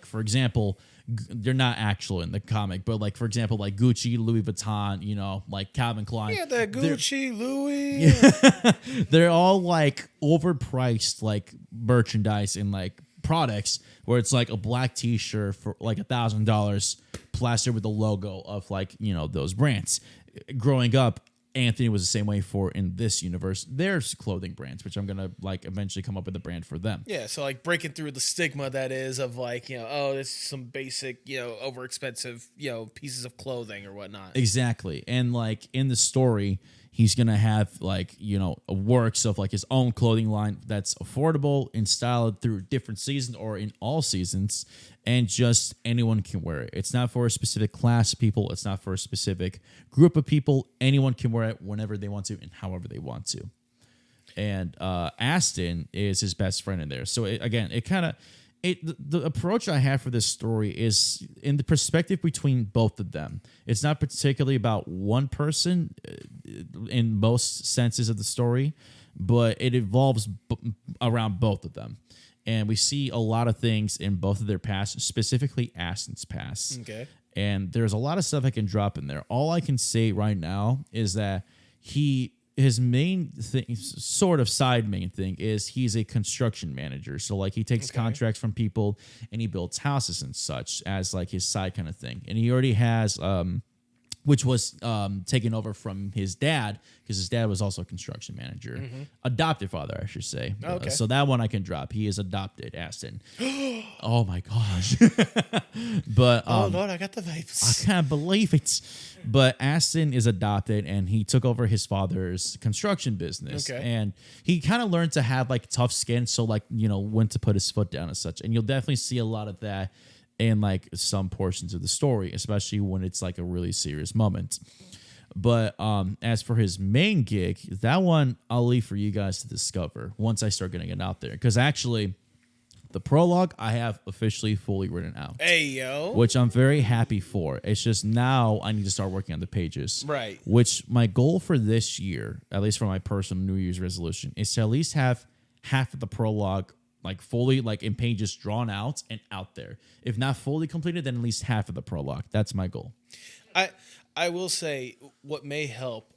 for example, they're not actual in the comic, but like, for example, like Gucci, Louis Vuitton, like Calvin Klein. Yeah, that Gucci, Louis. They're all like overpriced, like merchandise and like products where it's like a black t-shirt for like $1,000 plastered with the logo of like, those brands. Growing up, Anthony was the same way in this universe. There's clothing brands, which I'm going to like eventually come up with a brand for them. Yeah. So like breaking through the stigma that is of like, this is some basic, over expensive, pieces of clothing or whatnot. Exactly. And like in the story, he's going to have like, works of like his own clothing line that's affordable and styled through different seasons or in all seasons. And just anyone can wear it. It's not for a specific class of people. It's not for a specific group of people. Anyone can wear it whenever they want to and however they want to. And Aston is his best friend in there. So the approach I have for this story is in the perspective between both of them. It's not particularly about one person in most senses of the story, but it evolves around both of them. And we see a lot of things in both of their past, specifically Aston's past. Okay. And there's a lot of stuff I can drop in there. All I can say right now is that his main thing, sort of side main thing, is he's a construction manager. So like he takes contracts from people and he builds houses and such as like his side kind of thing. And he already has which was taken over from his dad, because his dad was also a construction manager. Adopted father, I should say. Okay. So that one I can drop. He is adopted, Aston. Oh my gosh. But oh Lord, I got the vibes. I can't believe it. But Aston is adopted, and he took over his father's construction business. Okay. And he kind of learned to have like tough skin, so like, when to put his foot down and such. And you'll definitely see a lot of that in like some portions of the story, especially when it's like a really serious moment. But as for his main gig, that one I'll leave for you guys to discover once I start getting it out there. Because actually, the prologue I have officially fully written out. Hey, yo. Which I'm very happy for. It's just now I need to start working on the pages. Right. Which my goal for this year, at least for my personal New Year's resolution, is to at least have half of the prologue like fully like in pages drawn out and out there. If not fully completed, then at least half of the prologue. That's my goal. I will say what may help.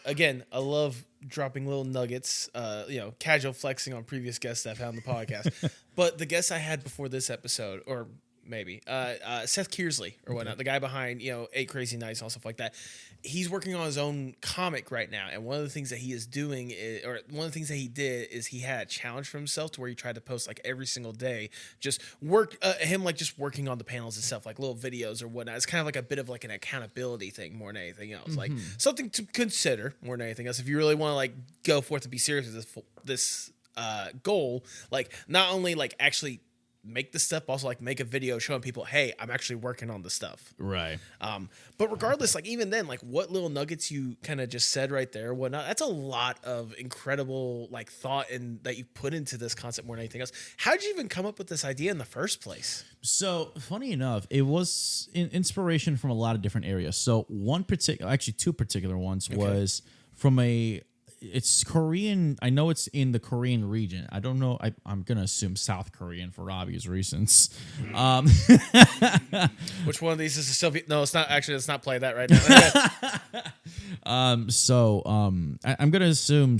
Again, I love dropping little nuggets. Casual flexing on previous guests I've had on the podcast. But the guest I had before this episode, or maybe Seth Kearsley or whatnot, the guy behind 8 Crazy Nights and all stuff like that. He's working on his own comic right now, and one of the things that he is doing one of the things that he did is he had a challenge for himself to where he tried to post like every single day, just just working on the panels and stuff, like little videos or whatnot. It's kind of like a bit of like an accountability thing more than anything else, like something to consider more than anything else if you really want to like go forth and be serious with this goal. Like not only like actually make the stuff, also like make a video showing people, hey, I'm actually working on the stuff. Right. But regardless, like even then, like what little nuggets you kind of just said right there, whatnot, that's a lot of incredible like thought and that you put into this concept more than anything else. How did you even come up with this idea in the first place? So funny enough, it was inspiration from a lot of different areas. So two particular ones was from it's Korean. I know it's in the Korean region. I don't know. I'm going to assume South Korean for obvious reasons. Which one of these is a Soviet? No, it's not. Actually, let's not play that right now. I'm going to assume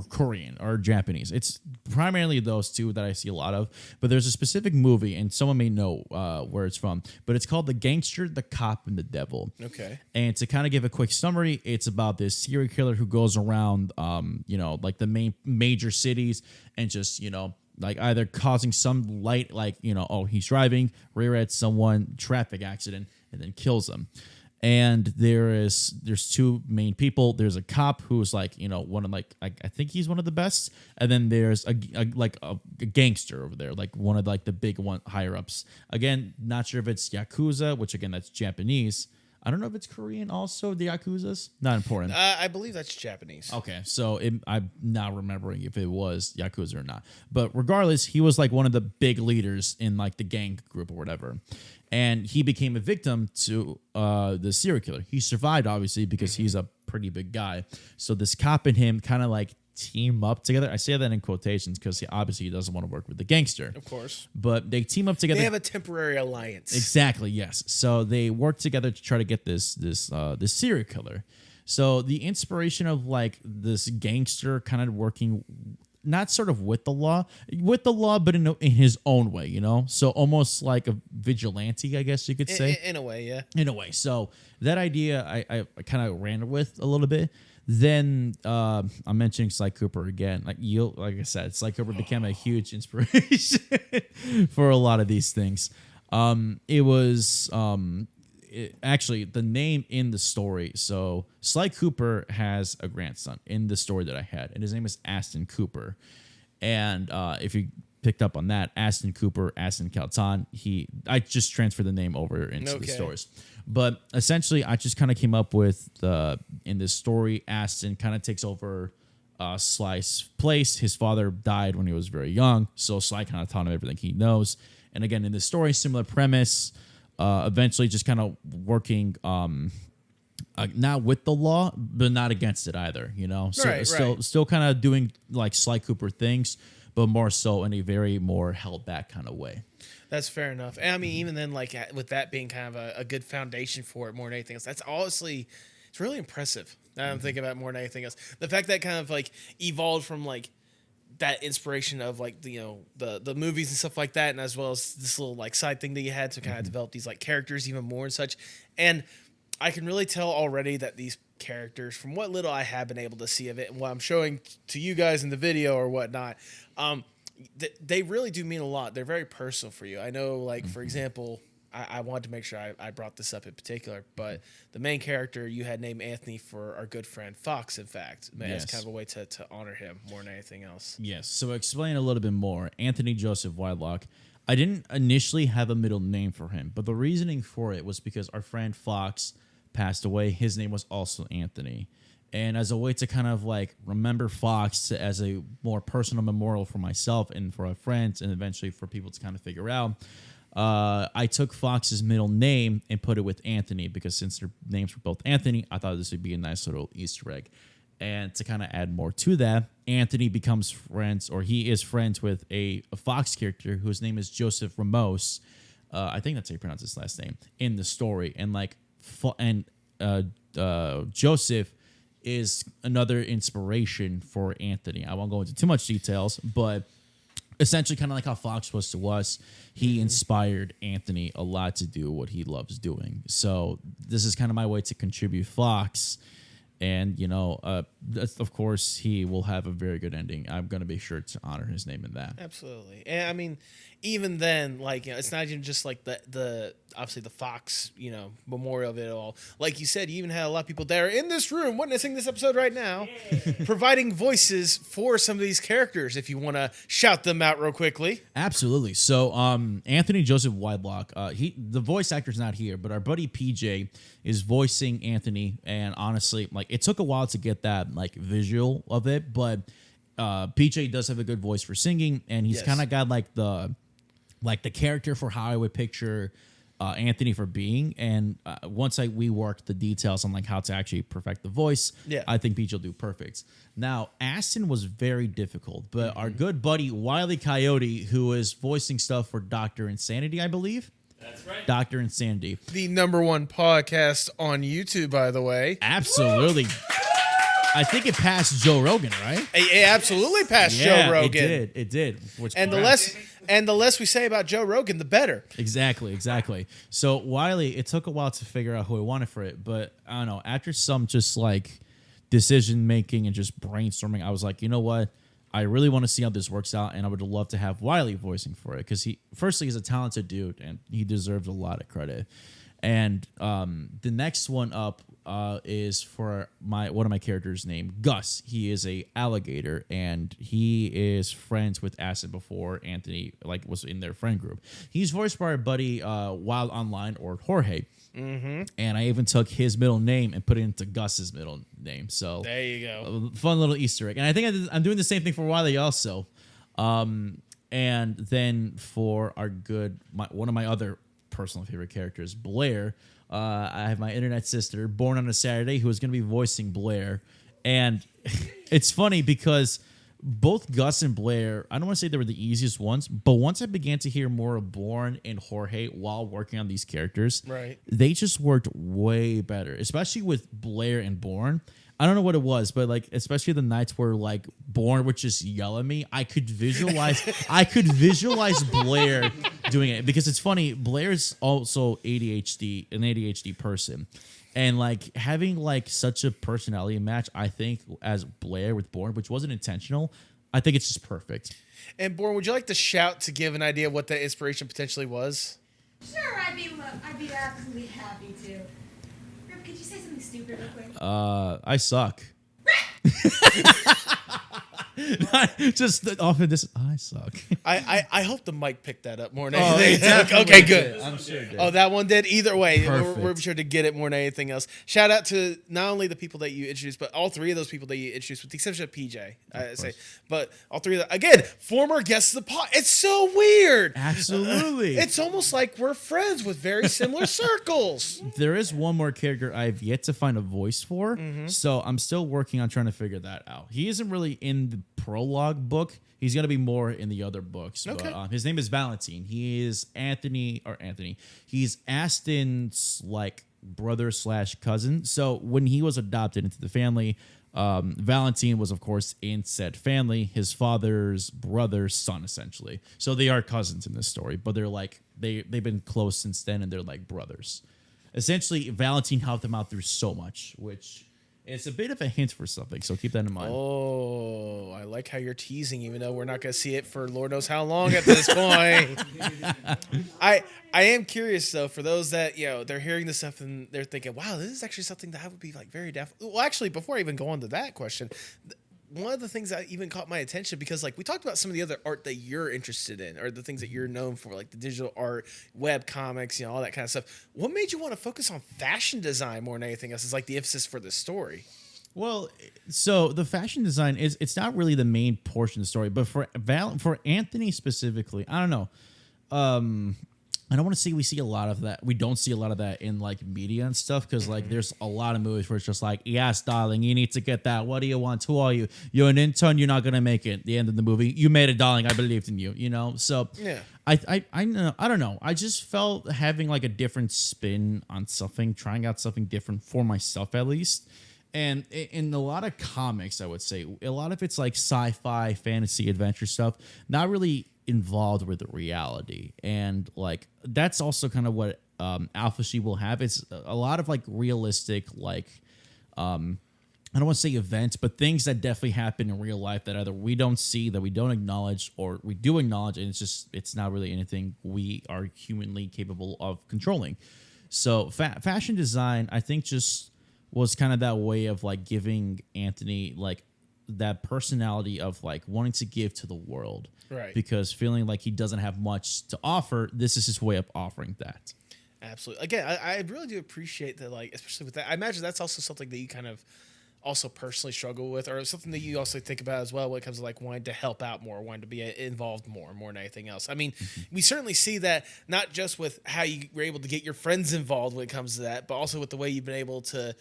Korean or Japanese. It's primarily those two that I see a lot of. But there's a specific movie, and someone may know where it's from. But it's called The Gangster, the Cop, and the Devil. Okay. And to kind of give a quick summary, it's about this serial killer who goes around, like the major cities and just, like either causing some he's driving, rear-ends someone, traffic accident, and then kills them. And there's two main people. There's a cop who's like, one of like I think he's one of the best, and then there's a gangster over there, like one of like the big one higher ups. Again, not sure if it's Yakuza, which again that's Japanese. I don't know if it's Korean also, the Yakuzas. Not important. I believe that's Japanese. Okay, so I'm not remembering if it was Yakuza or not. But regardless, he was like one of the big leaders in like the gang group or whatever. And he became a victim to the serial killer. He survived, obviously, because he's a pretty big guy. So this cop and him kind of like team up together. I say that in quotations because he obviously doesn't want to work with the gangster. Of course. But they team up together. They have a temporary alliance. Exactly, yes. So they work together to try to get this serial killer. So the inspiration of like this gangster kind of working not sort of with the law, but in his own way, So almost like a vigilante, I guess you could say. In a way, yeah. In a way. So that idea I kind of ran with a little bit. Then I'm mentioning Sly Cooper again. Like I said, Sly Cooper became a huge inspiration for a lot of these things. It was actually the name in the story. So Sly Cooper has a grandson in the story that I had, and his name is Aston Cooper. And if you picked up on that, Aston Cooper, Aston Calton, I just transferred the name over into the stories. But essentially, I just kind of came up with in this story, Aston kind of takes over Sly's place. His father died when he was very young, so Sly kind of taught him everything he knows. And again, in this story, similar premise. Eventually, just kind of working not with the law, but not against it either. So still kind of doing like Sly Cooper things, but more so in a very more held back kind of way. That's fair enough. And I mean, even then, like with that being kind of a good foundation for it more than anything else, that's honestly, it's really impressive. Now I'm thinking about it more than anything else. The fact that kind of like evolved from like that inspiration of like the movies and stuff like that, and as well as this little like side thing that you had to kind of develop these like characters even more and such. And I can really tell already that these characters, from what little I have been able to see of it and what I'm showing to you guys in the video or whatnot, they really do mean a lot. They're very personal for you. I know, like, for example, I wanted to make sure I brought this up in particular, but the main character you had named Anthony for our good friend Fox, in fact. It's kind of a way to honor him more than anything else. Yes. So explain a little bit more. Anthony Joseph Whitelock. I didn't initially have a middle name for him, but the reasoning for it was because our friend Fox passed away. His name was also Anthony. And as a way to kind of like remember Fox as a more personal memorial for myself and for our friends, and eventually for people to kind of figure out, I took Fox's middle name and put it with Anthony, because since their names were both Anthony, I thought this would be a nice little Easter egg. And to kind of add more to that, Anthony becomes friends, or he is friends with a Fox character whose name is Joseph Ramos. I think that's how you pronounce his last name in the story. And like, Joseph is another inspiration for Anthony. I won't go into too much details, but essentially kind of like how Fox was to us, he inspired Anthony a lot to do what he loves doing. So this is kind of my way to contribute Fox. And, of course, he will have a very good ending. I'm going to be sure to honor his name in that. Absolutely. And I mean, even then, like, it's not even just like the obviously the Fox, memorial of it all. Like you said, you even had a lot of people there in this room witnessing this episode right now, providing voices for some of these characters. If you want to shout them out real quickly. Absolutely. So, Anthony Joseph Whitelock, the voice actor's not here, but our buddy PJ is voicing Anthony. And honestly, like, it took a while to get that like visual of it, but PJ does have a good voice for singing, and he's kind of got like the character for how I would picture Anthony for being. And once we worked the details on like how to actually perfect the voice, I think PJ will do perfect. Now, Aston was very difficult, but our good buddy Wile E. Coyote, who is voicing stuff for Dr. Insanity, I believe. That's right. Dr. Insanity. The #1 podcast on YouTube, by the way. Absolutely. I think it passed Joe Rogan, right? It absolutely passed Joe Rogan. It did. And the less we say about Joe Rogan, the better. Exactly. So Wiley, it took a while to figure out who I wanted for it, but I don't know. After some just like decision making and just brainstorming, I was like, you know what? I really want to see how this works out, and I would love to have Wiley voicing for it, because he's a talented dude and he deserves a lot of credit. And the next one up is for one of my characters named Gus. He is a alligator, and he is friends with Acid before Anthony was in their friend group. He's voiced by our buddy Wild Online or Jorge. Mm-hmm. And I even took his middle name and put it into Gus's middle name. So there you go. Fun little Easter egg. And I think I'm doing the same thing for Wiley also. And then for our one of my other personal favorite characters, Blair. I have my internet sister, born on a Saturday, who is going to be voicing Blair. And it's funny because both Gus and Blair, I don't want to say they were the easiest ones, but once I began to hear more of Bourne and Jorge while working on these characters, right, they just worked way better, especially with Blair and Bourne. I don't know what it was, but especially the nights where Bourne would just yell at me, I could visualize Blair doing it, because it's funny. Blair's also an ADHD person, and having such a personality match, I think, as Blair with Bourne, which wasn't intentional, I think it's just perfect. And Bourne, would you like to shout to give an idea of what that inspiration potentially was? Sure, I'd be absolutely happy to. Rip, could you say something stupid real quick? I suck. Just often this. I suck. I hope the mic picked that up more than Oh, anything. Okay, good. I'm sure it did. Oh, that one did. Either way, we're Perfect. sure to get it more than anything else. Shout out to not only the people that you introduced, but all three of those people that you introduced, with the exception of PJ. I say, but all three of them, again, former guests of the pod. It's so weird. Absolutely. It's almost like we're friends with very similar circles. There is one more character I've yet to find a voice for, so I'm still working on trying to figure that out. He isn't really in the prologue book. He's going to be more in the other books. Okay. But, his name is Valentine. He is Anthony. He's Aston's brother/cousin. So when he was adopted into the family, Valentine was, of course, in said family, his father's brother's son, essentially. So they are cousins in this story, but they're they've been close since then, and they're like brothers. Essentially, Valentine helped them out through so much, which is a bit of a hint for something. So keep that in mind. Oh, I like how you're teasing, even though we're not going to see it for Lord knows how long at this point. I am curious, though, for those that, they're hearing this stuff and they're thinking, wow, this is actually something that I would be very Well, actually, before I even go on to that question, one of the things that even caught my attention, because we talked about some of the other art that you're interested in, or the things that you're known for, like the digital art, web comics, all that kind of stuff. What made you want to focus on fashion design more than anything else? Is the emphasis for the story? Well, so the fashion design it's not really the main portion of the story, but for Anthony specifically, I don't know. I don't want to say we see a lot of that. We don't see a lot of that in media and stuff, because there's a lot of movies where it's just yes, darling, you need to get that. What do you want? Who are you? You're an intern. You're not gonna make it. At the end of the movie, you made it, darling. I believed in you. So yeah. I know. I don't know. I just felt having a different spin on something, trying out something different for myself at least. And in a lot of comics, I would say a lot of it's sci-fi, fantasy, adventure stuff, not really involved with the reality. And that's also kind of what Alpha She will have. It's a lot of realistic, I don't want to say events, but things that definitely happen in real life that either we don't see, that we don't acknowledge, or we do acknowledge, and it's not really anything we are humanly capable of controlling. So fashion design, I think, just was kind of that way of giving Anthony that personality of wanting to give to the world, right? Because feeling he doesn't have much to offer, this is his way of offering that. Absolutely. Again, I really do appreciate that, especially with that. I imagine that's also something that you kind of also personally struggle with, or something that you also think about as well when it comes to wanting to help out more, wanting to be involved more than anything else. I mean, we certainly see that not just with how you were able to get your friends involved when it comes to that, but also with the way you've been able to,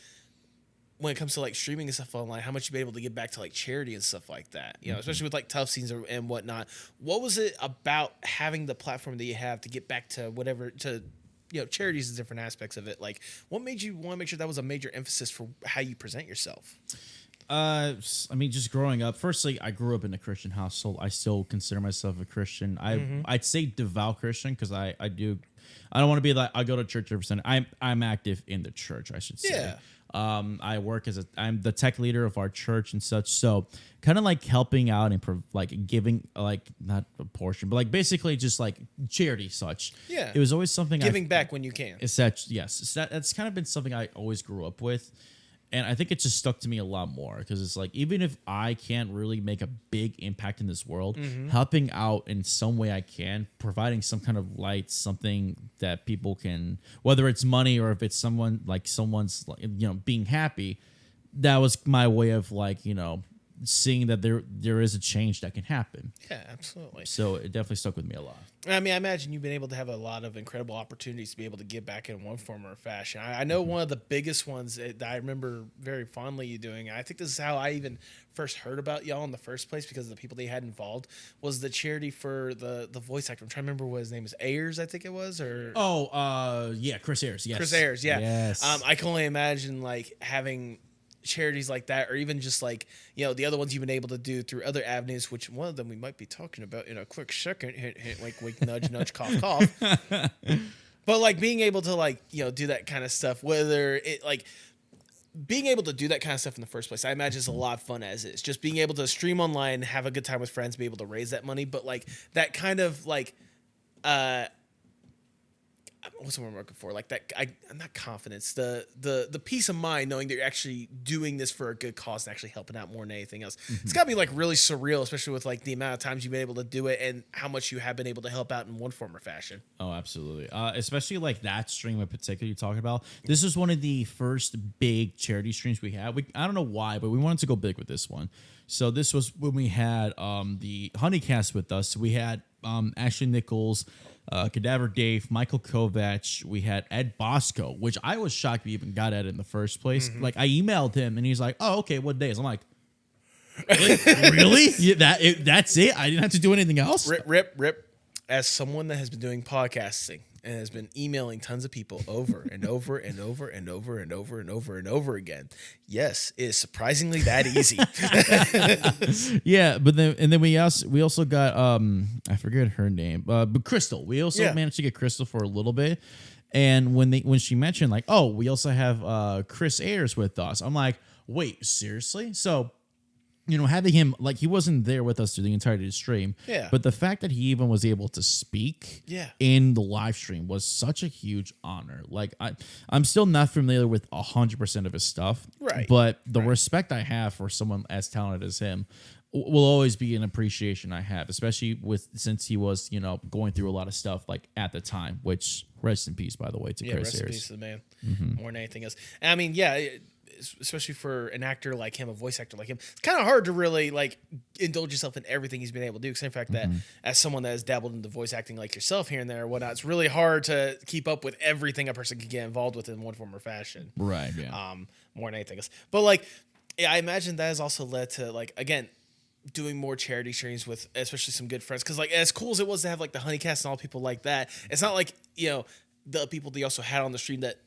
when it comes to streaming and stuff online, how much you've been able to give back to charity and stuff like that, especially with tough scenes and whatnot. What was it about having the platform that you have to get back to whatever, to charities and different aspects of it? What made you want to make sure that was a major emphasis for how you present yourself? I mean, just growing up. Firstly, I grew up in a Christian household. I still consider myself a Christian. I'd say devout Christian, because I don't want to be I go to church every Sunday. I'm active in the church, I should say. Yeah. I work I'm the tech leader of our church and such. So kind of like helping out and like giving, like not a portion, but like basically just like charity such. Yeah. It was always something Giving back when you can. It's that, yes. That's kind of been something I always grew up with. And I think it just stuck to me a lot more because it's like, even if I can't really make a big impact in this world, helping out in some way I can, providing some kind of light, something that people can, whether it's money or if it's someone's, being happy, that was my way of seeing that there is a change that can happen. Yeah, absolutely. So it definitely stuck with me a lot. I mean, I imagine you've been able to have a lot of incredible opportunities to be able to give back in one form or fashion. I know one of the biggest ones that I remember very fondly you doing, and I think this is how I even first heard about y'all in the first place because of the people they had involved, was the charity for the voice actor. I'm trying to remember what his name is. Ayers, I think it was? Or Chris Ayers, yes. Chris Ayers, yeah. Yes. I can only imagine having charities like that, or even just the other ones you've been able to do through other avenues, which one of them we might be talking about in a quick second. Hint, hint, wink, wink, nudge, nudge, cough, cough. But being able to do that kind of stuff, whether it being able to do that kind of stuff in the first place, I imagine is a lot of fun as is. Just being able to stream online, have a good time with friends, be able to raise that money, but that kind of what's the word I'm looking for? I'm not confidence. The peace of mind knowing that you're actually doing this for a good cause and actually helping out more than anything else. Mm-hmm. It's got to be really surreal, especially with the amount of times you've been able to do it and how much you have been able to help out in one form or fashion. Oh, absolutely. Especially that stream in particular you're talking about. This was one of the first big charity streams we had. I don't know why, but we wanted to go big with this one. So this was when we had the Honeycast with us. We had Ashley Nichols, Cadaver Dave, Michael Kovac. We had Ed Bosco, which I was shocked we even got Ed in the first place. Mm-hmm. I emailed him and he's like, "Oh, okay, what days?" I'm like, "Really? Yeah, that's it? I didn't have to do anything else?" Rip. As someone that has been doing podcasting and has been emailing tons of people over and over and over and over and over and over and over again, yes, it is surprisingly that easy. Yeah, but then we also got I forget her name, but Crystal. We also managed to get Crystal for a little bit, and when she mentioned we also have Chris Ayers with us, I'm like, wait, seriously? So, having him, he wasn't there with us through the entirety of the stream. Yeah. But the fact that he even was able to speak in the live stream was such a huge honor. I'm still not familiar with 100% of his stuff. Right. But the respect I have for someone as talented as him will always be an appreciation I have, especially since he was, going through a lot of stuff at the time, which rest in peace, by the way, to Chris Ayers. Rest in peace to the man, more than anything else. And I mean, especially for an actor like him, a voice actor like him, it's kind of hard to really indulge yourself in everything he's been able to do. Because in fact, that as someone that has dabbled into voice acting like yourself here and there or whatnot, it's really hard to keep up with everything a person can get involved with in one form or fashion. Right. Yeah. More than anything else. But I imagine that has also led to again, doing more charity streams with especially some good friends. Because as cool as it was to have the Honeycast and all people like that, it's not the people they also had on the stream that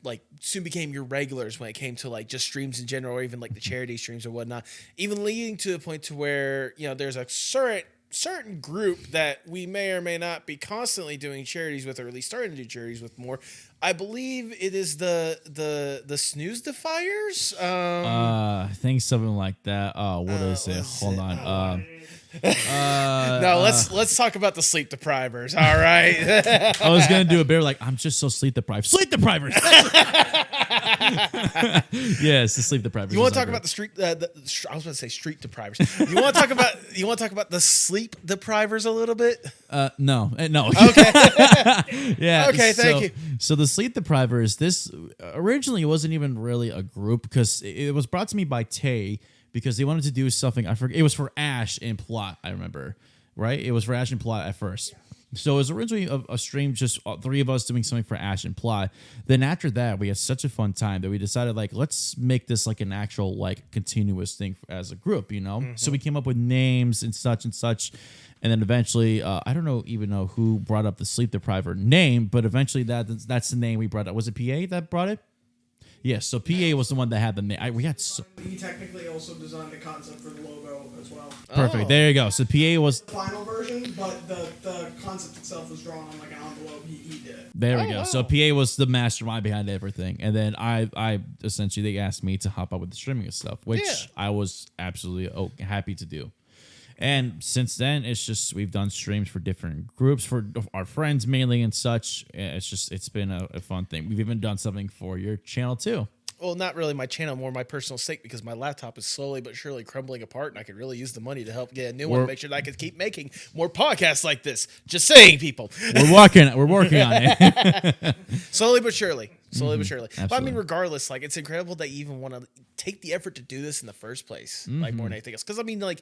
soon became your regulars when it came to just streams in general, or even the charity streams or whatnot, even leading to a point to where there's a certain group that we may or may not be constantly doing charities with, or at least starting to do charities with more. I believe it is the snooze defiers. I think something like that. What is it? Hold on. No, let's talk about the sleep deprivers. All right. I was gonna do a bear I'm just so sleep deprived. Sleep deprivers. Yes, the sleep deprivers. You want to talk about the street? I was going to say street deprivers. You want to talk about the sleep deprivers a little bit? No. Okay. Yeah. Okay. Thank you. So the sleep deprivers. This originally wasn't even really a group because it was brought to me by Tay. Because they wanted to do something, I forget. It was for Ash and Plot, I remember, right? It was for Ash and Plot at first. So it was originally a stream, just three of us doing something for Ash and Plot. Then after that, we had such a fun time that we decided, let's make this an actual, continuous thing as a group, Mm-hmm. So we came up with names and such. And then eventually, I don't even know who brought up the sleep depriver name, but eventually that's the name we brought up. Was it PA that brought it? Yes, so PA was the one that had the name. We had so He technically also designed the concept for the logo as well. perfect. There you go. So PA was The final version, but the concept itself was drawn on like an envelope. He did it. there we go. So PA was the mastermind behind everything, and then I essentially they asked me to hop up with the streaming and stuff, which I was absolutely happy to do. And since then, it's just we've done streams for different groups for our friends mainly and such. It's been a fun thing. We've even done something for your channel too. Well, not really my channel, more my personal sake, because my laptop is slowly but surely crumbling apart, and I could really use the money to help get a new one to make sure that I could keep making more podcasts like this. Just saying, people. We're working on it. Slowly but surely. Slowly but surely. But I Absolutely. mean, regardless, like it's incredible that you even want to take the effort to do this in the first place, like more than anything else. Because I mean, like,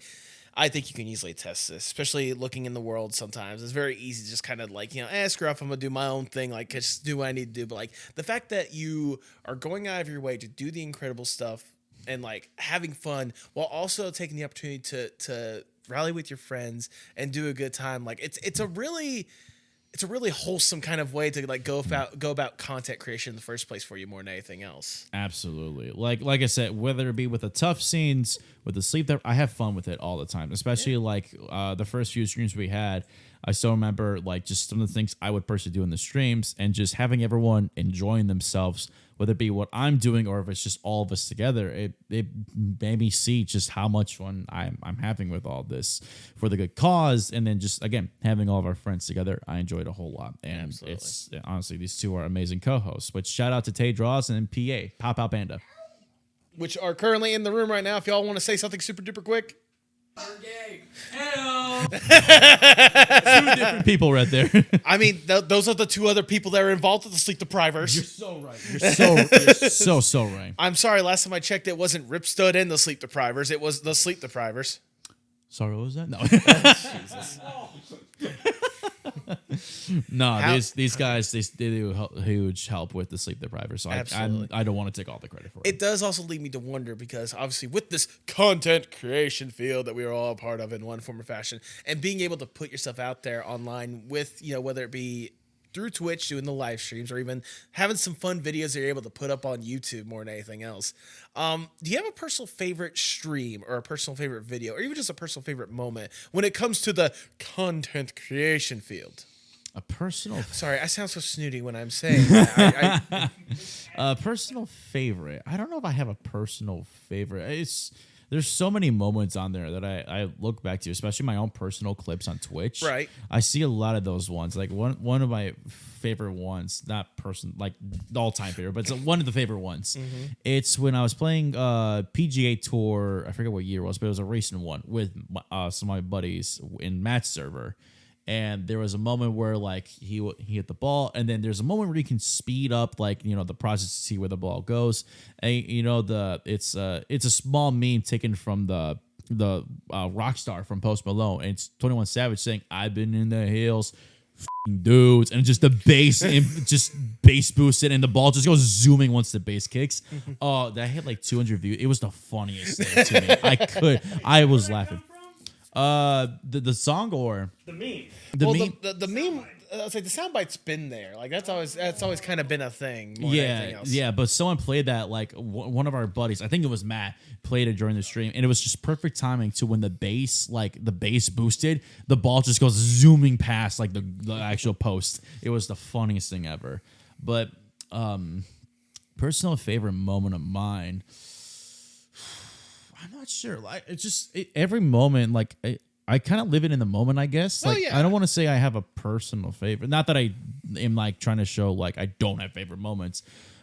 I think you can easily test this, especially looking in the world sometimes. It's very easy to just kind of like, screw up, I'm going to do my own thing, like just do what I need to do. But like the fact that you are going out of your way to do the incredible stuff and like having fun while also taking the opportunity to rally with your friends and do a good time, like it's a really wholesome kind of way to like go about content creation in the first place for you more than anything else. Absolutely. Like I said, whether it be with the tough scenes, with the sleep there, I have fun with it all the time. Especially like the first few streams we had, I still remember like just some of the things I would personally do in the streams and just having everyone enjoying themselves, whether it be what I'm doing or if it's just all of us together. It made me see just how much fun I'm having with all this for the good cause. And then just, again, having all of our friends together, I enjoyed a whole lot. And it's honestly, these two are amazing co-hosts, which shout out to Tay Draws and PA, Pop Out Panda. Which are currently in the room right now. If y'all want to say something super duper quick. Two different people right there. I mean, those are the two other people that are involved with the sleep deprivers. You're so right. You're so right. I'm sorry, last time I checked, it wasn't Ripstud and the sleep deprivers. It was the sleep deprivers. Sorry, what was that? No. No, these guys, they do huge help with the sleep depriver. So I don't want to take all the credit for it. It does also lead me to wonder because obviously with this content creation field that we are all a part of in one form or fashion, and being able to put yourself out there online with, whether it be through Twitch doing the live streams or even having some fun videos that you're able to put up on YouTube more than anything else. Do you have a personal favorite stream or a personal favorite video or even just a personal favorite moment when it comes to the content creation field? A personal... Sorry, I sound so snooty when I'm saying that. A personal favorite. I don't know if I have a personal favorite. There's so many moments on there that I look back to, especially my own personal clips on Twitch. Right. I see a lot of those ones. Like one of my favorite ones, not like all-time favorite, but it's one of the favorite ones. Mm-hmm. It's when I was playing PGA Tour, I forget what year it was, but it was a recent one with some of my buddies in match server. And there was a moment where like he hit the ball, and then there's a moment where you can speed up like the process to see where the ball goes. And it's a small meme taken from the Rockstar from Post Malone, and it's 21 Savage saying, "I've been in the hills, dudes," and just the bass and just bass boosted, and the ball just goes zooming once the bass kicks. Oh, that hit like 200 views. It was the funniest thing to me. I was laughing. The song or the meme. The meme. I was like, the soundbite's been there. Like that's always kind of been a thing. More than anything else. Yeah. But someone played that. Like one of our buddies, I think it was Matt, played it during the stream, and it was just perfect timing to when the bass boosted, the ball just goes zooming past like the actual post. It was the funniest thing ever. But personal favorite moment of mine. I'm not sure. Like every moment, like I kind of live it in the moment, I guess. Like I don't want to say I have a personal favorite. Not that I am like trying to show like I don't have favorite moments,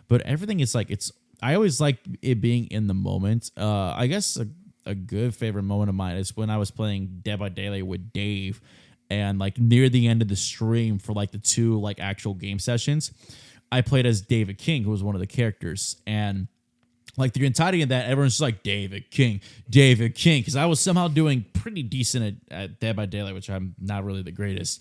but everything is like I always like it being in the moment. I guess a good favorite moment of mine is when I was playing Dead by Daylight with Dave, and like near the end of the stream for like the two like actual game sessions, I played as David King, who was one of the characters, and like the entirety of that, everyone's just like David King, because I was somehow doing pretty decent at Dead by Daylight, which I'm not really the greatest.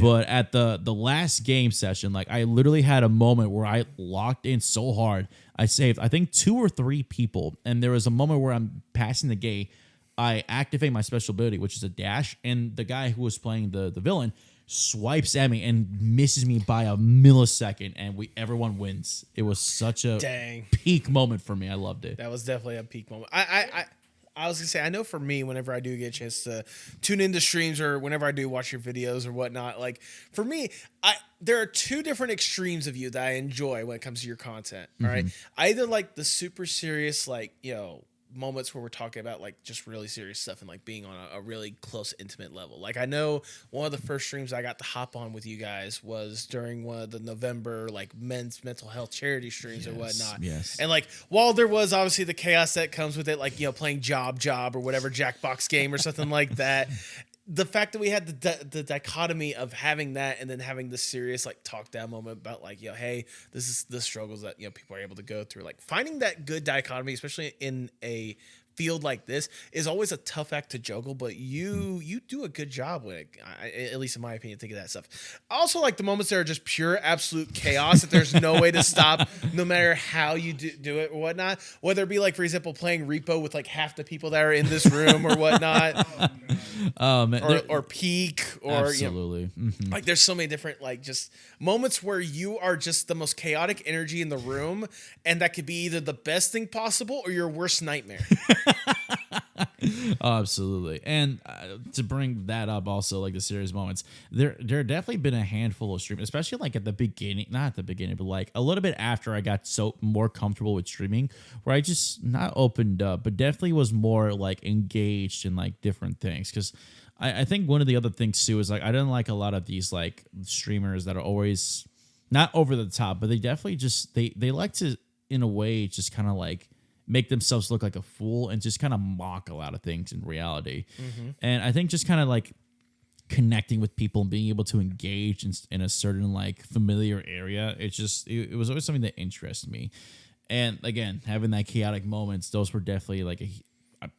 But at the last game session, like I literally had a moment where I locked in so hard. I saved, I think, 2 or 3 people, and there was a moment where I'm passing the gate. I activate my special ability, which is a dash, and the guy who was playing the villain swipes at me and misses me by a millisecond, and everyone wins. It was such a Dang. peak moment for me. I loved it. That was definitely a peak moment. I was gonna say, I know for me, whenever I do get a chance to tune into streams or whenever I do watch your videos or whatnot, like for me, there are two different extremes of you that I enjoy when it comes to your content. All right, I either like the super serious, like moments where we're talking about like just really serious stuff and like being on a really close, intimate level. Like I know one of the first streams I got to hop on with you guys was during one of the November like men's mental health charity streams or whatnot. Yes. And like while there was obviously the chaos that comes with it, like playing job or whatever Jackbox game or something like that. The fact that we had the dichotomy of having that and then having this serious like talk down moment about like hey, this is the struggles that people are able to go through. Like finding that good dichotomy, especially in a field like this, is always a tough act to juggle. But you do a good job with it, at least in my opinion. Think of that stuff. I also like the moments that are just pure absolute chaos that there's no way to stop, no matter how you do it or whatnot. Whether it be like, for example, playing Repo with like half the people that are in this room or whatnot. Or peak or absolutely. Like there's so many different like just moments where you are just the most chaotic energy in the room, and that could be either the best thing possible or your worst nightmare. Oh, absolutely. And to bring that up also, like the serious moments, there definitely been a handful of streams, especially like at the beginning, not at the beginning, but like a little bit after I got so more comfortable with streaming, where I just not opened up, but definitely was more like engaged in like different things. Because I think one of the other things too is like I didn't like a lot of these like streamers that are always not over the top, but they definitely just they like to, in a way, just kind of like make themselves look like a fool and just kind of mock a lot of things in reality. And I think just kind of like connecting with people and being able to engage in a certain like familiar area, it was always something that interested me. And again, having that chaotic moments, those were definitely like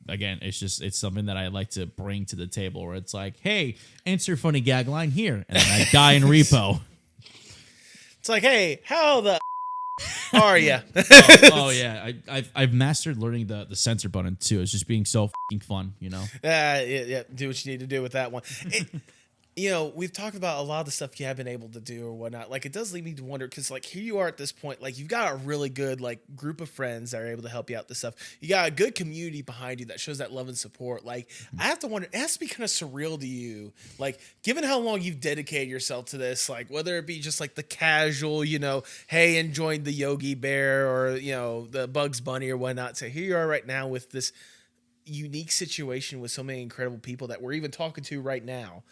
it's something that I like to bring to the table, where it's like, hey, answer funny gag line here, and then I die in Repo. It's like, hey, how the are you? Oh yeah, I've mastered learning the censor button too. It's just being so fucking fun, Yeah. Do what you need to do with that one. We've talked about a lot of the stuff you have been able to do or whatnot. Like, it does lead me to wonder, because like here you are at this point, like you've got a really good like group of friends that are able to help you out with this stuff. You got a good community behind you that shows that love and support. Like, I have to wonder, it has to be kind of surreal to you, like given how long you've dedicated yourself to this, like whether it be just like the casual, hey, enjoying the Yogi Bear or the Bugs Bunny or whatnot. So here you are right now with this unique situation with so many incredible people that we're even talking to right now.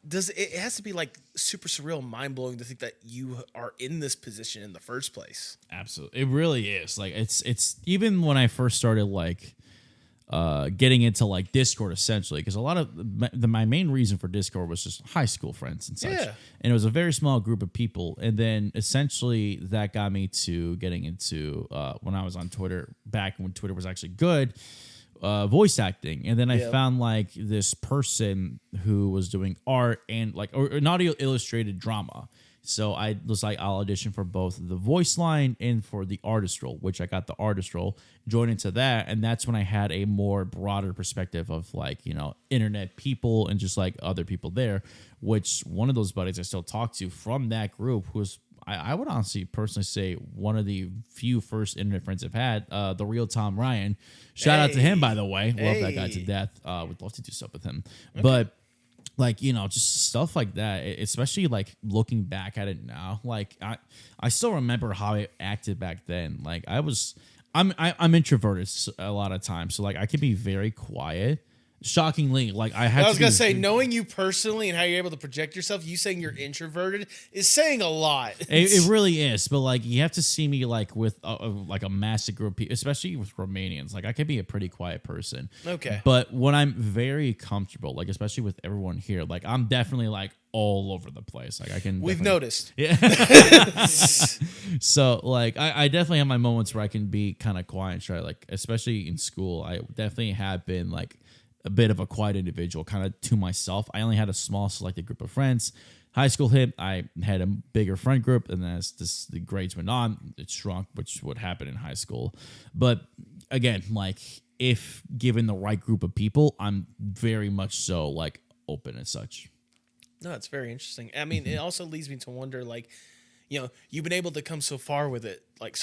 It has to be like super surreal, mind blowing to think that you are in this position in the first place. Absolutely, it really is. Like it's even when I first started like getting into like Discord, essentially, because a lot of my main reason for Discord was just high school friends and such. Yeah. And it was a very small group of people, and then essentially that got me to getting into when I was on Twitter back when Twitter was actually good. Voice acting, and then I found like this person who was doing art and like or an audio illustrated drama. So I was like, I'll audition for both the voice line and for the artist role, which I got the artist role, joined into that, and that's when I had a more broader perspective of like internet people and just like other people there. Which one of those buddies I still talk to from that group, who was I would honestly personally say one of the few first internet friends I've had, the real Tom Ryan. Shout out to him, by the way. Love that guy to death. Would love to do stuff with him. Okay. But like, just stuff like that, especially like looking back at it now, like I still remember how I acted back then. Like I'm introverted a lot of times. So like I can be very quiet. Shockingly, like I was gonna say, knowing you personally and how you're able to project yourself, you saying you're introverted is saying a lot. It really is, but like you have to see me like with like a massive group of people, especially with Romanians. Like I can be a pretty quiet person. Okay, but when I'm very comfortable, like especially with everyone here, like I'm definitely like all over the place. Like I can. We've noticed. Yeah. So like I definitely have my moments where I can be kind of quiet and shy. Like especially in school, I definitely have been like a bit of a quiet individual, kind of to myself. I only had a small selected group of friends. High school hit, I had a bigger friend group, and then as the grades went on, it shrunk, which would happen in high school. But again, like if given the right group of people, I'm very much so like open and such. No, it's very interesting. I mean, it also leads me to wonder, like, you know, you've been able to come so far with it, like,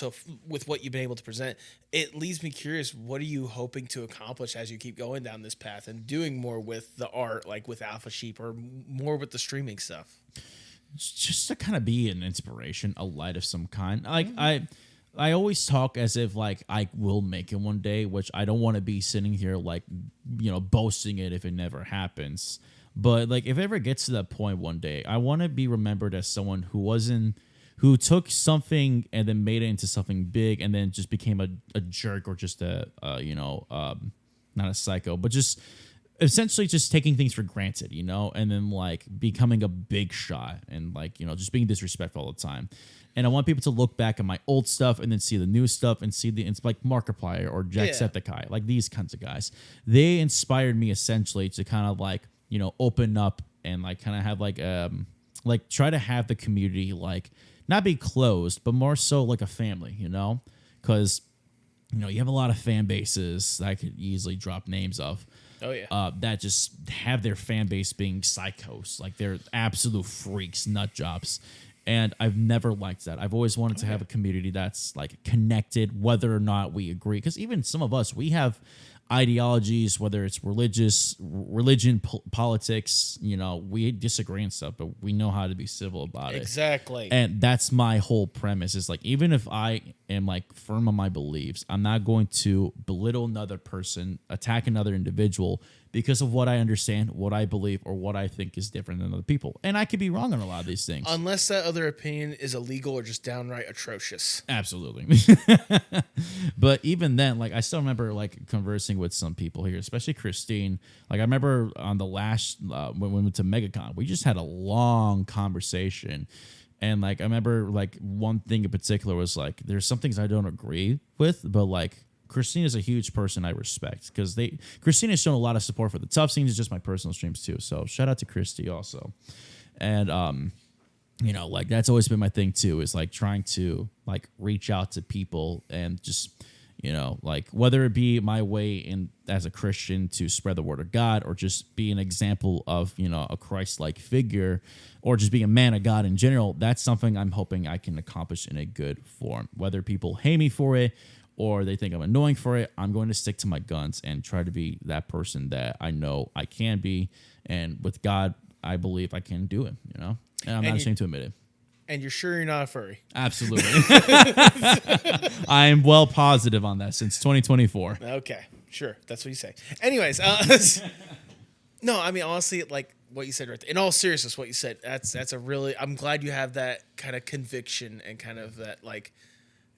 with what you've been able to present. It leaves me curious, what are you hoping to accomplish as you keep going down this path and doing more with the art, like with Alpha Sheep, or more with the streaming stuff? Just to kind of be an inspiration, a light of some kind. Like I always talk as if like I will make it one day, which I don't want to be sitting here like, you know, boasting it if it never happens. But like if it ever gets to that point one day, I want to be remembered as someone who took something and then made it into something big and then just became a jerk or just not a psycho, but just essentially just taking things for granted, you know, and then like becoming a big shot and like, you know, just being disrespectful all the time. And I want people to look back at my old stuff and then see the new stuff and see it's like Markiplier or Jacksepticeye, like these kinds of guys. They inspired me essentially to kind of like, you know, open up and like kind of have like try to have the community like not be closed, but more so like a family, you know, because, you know, you have a lot of fan bases that I could easily drop names of. Oh, yeah. That just have their fan base being psychos, like they're absolute freaks, nut jobs. And I've never liked that. I've always wanted to have a community that's like connected, whether or not we agree. Because even some of us, we have ideologies, whether it's religion, politics, you know, we disagree and stuff, but we know how to be civil about it. Exactly. And that's my whole premise is like, even if I am like firm on my beliefs, I'm not going to belittle another person, attack another individual because of what I understand, what I believe, or what I think is different than other people. And I could be wrong on a lot of these things. Unless that other opinion is illegal or just downright atrocious. Absolutely. But even then, like, I still remember like conversing with some people here, especially Christine. Like, I remember on the last, when we went to MegaCon, we just had a long conversation. And like, I remember like one thing in particular was like, there's some things I don't agree with, but like, Christine is a huge person I respect because Christine has shown a lot of support for the tough scenes, just my personal streams too. So shout out to Christy also. And, you know, like that's always been my thing too, is like trying to like reach out to people and just, you know, like whether it be my way in as a Christian to spread the word of God or just be an example of, you know, a Christ-like figure or just being a man of God in general, that's something I'm hoping I can accomplish in a good form. Whether people hate me for it or they think I'm annoying for it, I'm going to stick to my guns and try to be that person that I know I can be. And with God, I believe I can do it, you know? And I'm not ashamed to admit it. And you're sure you're not a furry? Absolutely. I am well positive on that since 2024. Okay, sure. That's what you say. Anyways, no, I mean, honestly, like what you said right there, in all seriousness, what you said, that's a really, I'm glad you have that kind of conviction and kind of that like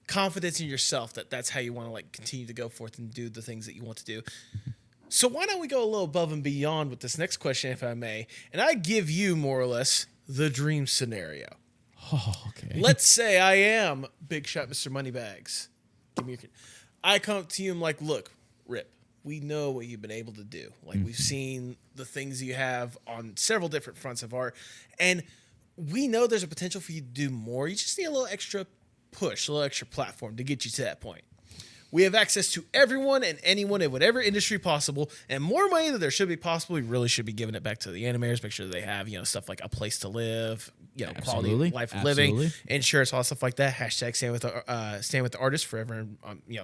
confidence in yourself that that's how you want to like continue to go forth and do the things that you want to do. So why don't we go a little above and beyond with this next question, if I may? And I give you more or less the dream scenario. Oh, okay. Let's say I am Big Shot Mr. Moneybags. I come up to you and I'm like, look, Rip, we know what you've been able to do. Like we've seen the things you have on several different fronts of art, and we know there's a potential for you to do more. You just need a little extra push, a little extra platform to get you to that point. We have access to everyone and anyone in whatever industry possible, and more money than there should be possible. We really should be giving it back to the animators. Make sure that they have, you know, stuff like a place to live, you know, quality life of living, insurance, all stuff like that. Hashtag stand with the artist forever. Yeah.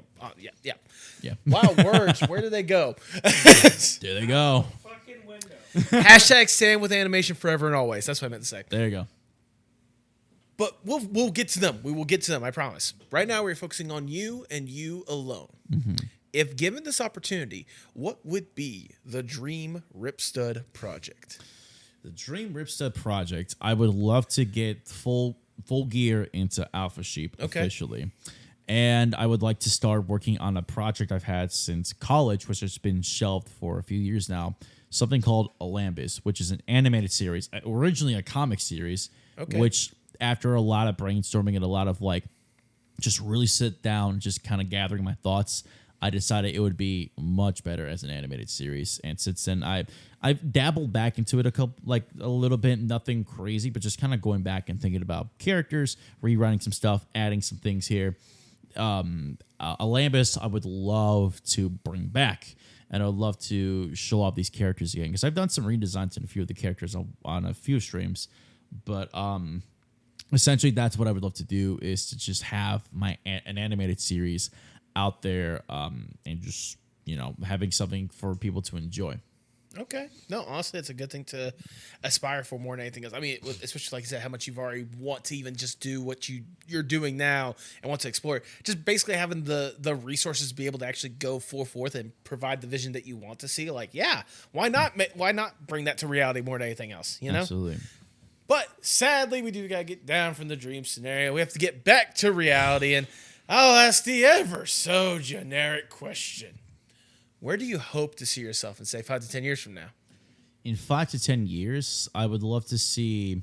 Wow, words. Where do they go? There they go. Fucking window. Hashtag stand with animation forever and always. That's what I meant to say. There you go. But we'll get to them. We will get to them, I promise. Right now, we're focusing on you and you alone. Mm-hmm. If given this opportunity, what would be the dream Ripstud project? The dream Ripstud project, I would love to get full gear into Alpha Sheep officially. And I would like to start working on a project I've had since college, which has been shelved for a few years now, something called Olympus, which is an animated series, originally a comic series, which after a lot of brainstorming and a lot of like just really sit down, just kind of gathering my thoughts, I decided it would be much better as an animated series. And since then, I've dabbled back into it a little bit, nothing crazy, but just kind of going back and thinking about characters, rewriting some stuff, adding some things here. Olympus, I would love to bring back. And I would love to show off these characters again. Because I've done some redesigns in a few of the characters on a few streams. But essentially, that's what I would love to do, is to just have an animated series out there and just, having something for people to enjoy. Okay. No, honestly, it's a good thing to aspire for more than anything else. I mean, especially like you said, how much you've already want to even just do what you're doing now and want to explore it. Just basically having the resources to be able to actually go full forth and provide the vision that you want to see. Like, yeah, why not bring that to reality more than anything else, Absolutely. But sadly, we do got to get down from the dream scenario. We have to get back to reality, and I'll ask the ever so generic question. Where do you hope to see yourself in, say, 5 to 10 years from now? In 5 to 10 years, I would love to see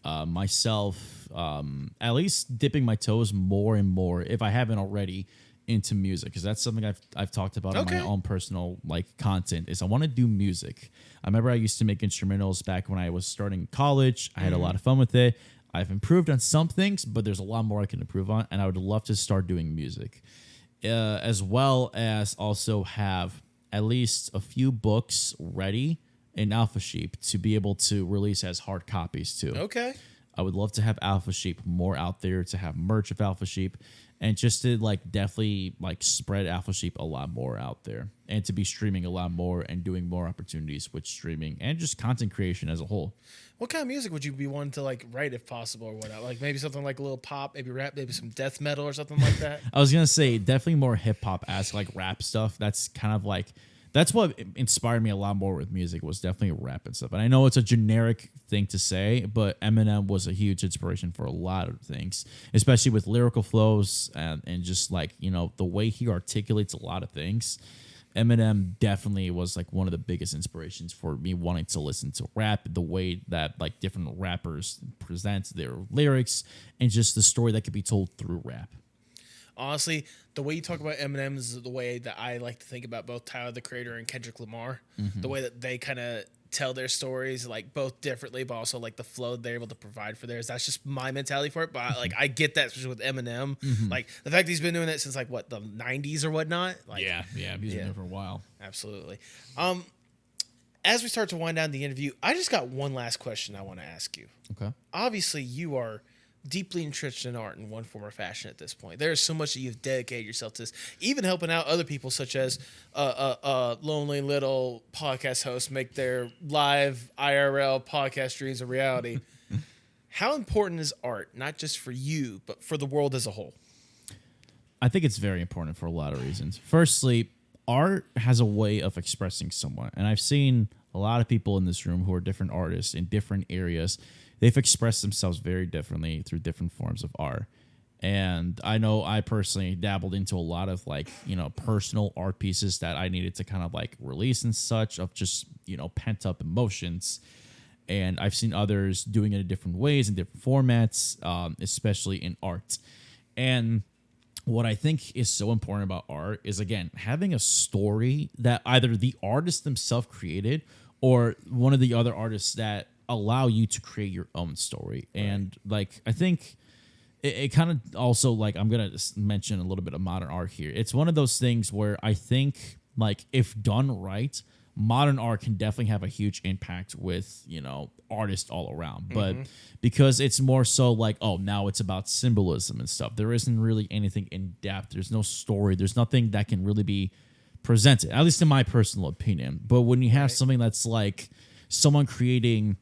myself at least dipping my toes more and more, if I haven't already, into music, because that's something I've talked about in my own personal content. Is I want to do music. I remember I used to make instrumentals back when I was starting college. I had a lot of fun with it. I've improved on some things, but there's a lot more I can improve on, and I would love to start doing music. As well as also have at least a few books ready in Alpha Sheep to be able to release as hard copies too. Okay. I would love to have Alpha Sheep more out there, to have merch of Alpha Sheep, and just to definitely spread Alpha Sheep a lot more out there, and to be streaming a lot more and doing more opportunities with streaming and just content creation as a whole. What kind of music would you be wanting to write if possible, or whatnot? Like maybe something like a little pop, maybe rap, maybe some death metal or something like that? I was gonna say definitely more hip hop esque, rap stuff. That's kind of that's what inspired me a lot more with music, was definitely rap and stuff. And I know it's a generic thing to say, but Eminem was a huge inspiration for a lot of things, especially with lyrical flows and just the way he articulates a lot of things. Eminem definitely was one of the biggest inspirations for me wanting to listen to rap, the way that different rappers present their lyrics and just the story that could be told through rap. Honestly, the way you talk about Eminem is the way that I like to think about both Tyler, the Creator, and Kendrick Lamar. The way that they kind of tell their stories both differently, but also the flow they're able to provide for theirs. That's just my mentality for it. But I get that, especially with Eminem. The fact that he's been doing it since the 90s or whatnot. He's been there for a while. Absolutely. As we start to wind down the interview, I just got one last question I want to ask you. Okay. Obviously, you are deeply entrenched in art in one form or fashion at this point. There is so much that you've dedicated yourself to this, even helping out other people, such as lonely little podcast hosts make their live IRL podcast streams a reality. How important is art, not just for you, but for the world as a whole? I think it's very important for a lot of reasons. Firstly, art has a way of expressing someone, and I've seen a lot of people in this room who are different artists in different areas. They've expressed themselves very differently through different forms of art. And I know I personally dabbled into a lot of personal art pieces that I needed to kind of release and such, of just, pent up emotions. And I've seen others doing it in different ways, in different formats, especially in art. And what I think is so important about art is, again, having a story that either the artist themselves created or one of the other artists that allow you to create your own story. Right. And I think it kind of also I'm going to mention a little bit of modern art here. It's one of those things where I think if done right, modern art can definitely have a huge impact with, artists all around. But because it's more so now it's about symbolism and stuff. There isn't really anything in depth. There's no story. There's nothing that can really be presented, at least in my personal opinion. But when you have something that's someone creating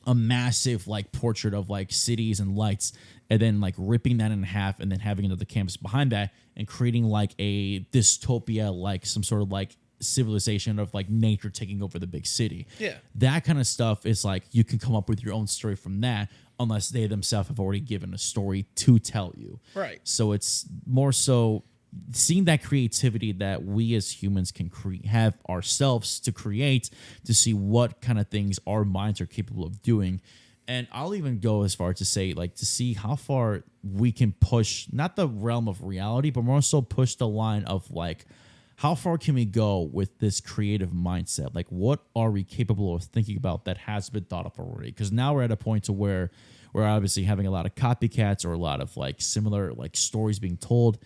a massive portrait of cities and lights, and then ripping that in half and then having another canvas behind that and creating a dystopia, some sort of civilization of nature taking over the big city. Yeah. That kind of stuff is you can come up with your own story from that, unless they themselves have already given a story to tell you. Right. So it's more so seeing that creativity that we as humans can have ourselves to create, to see what kind of things our minds are capable of doing. And I'll even go as far to say to see how far we can push, not the realm of reality, but more so push the line of how far can we go with this creative mindset? What are we capable of thinking about that has been thought of already? Because now we're at a point to where we're obviously having a lot of copycats or a lot of like similar like stories being told.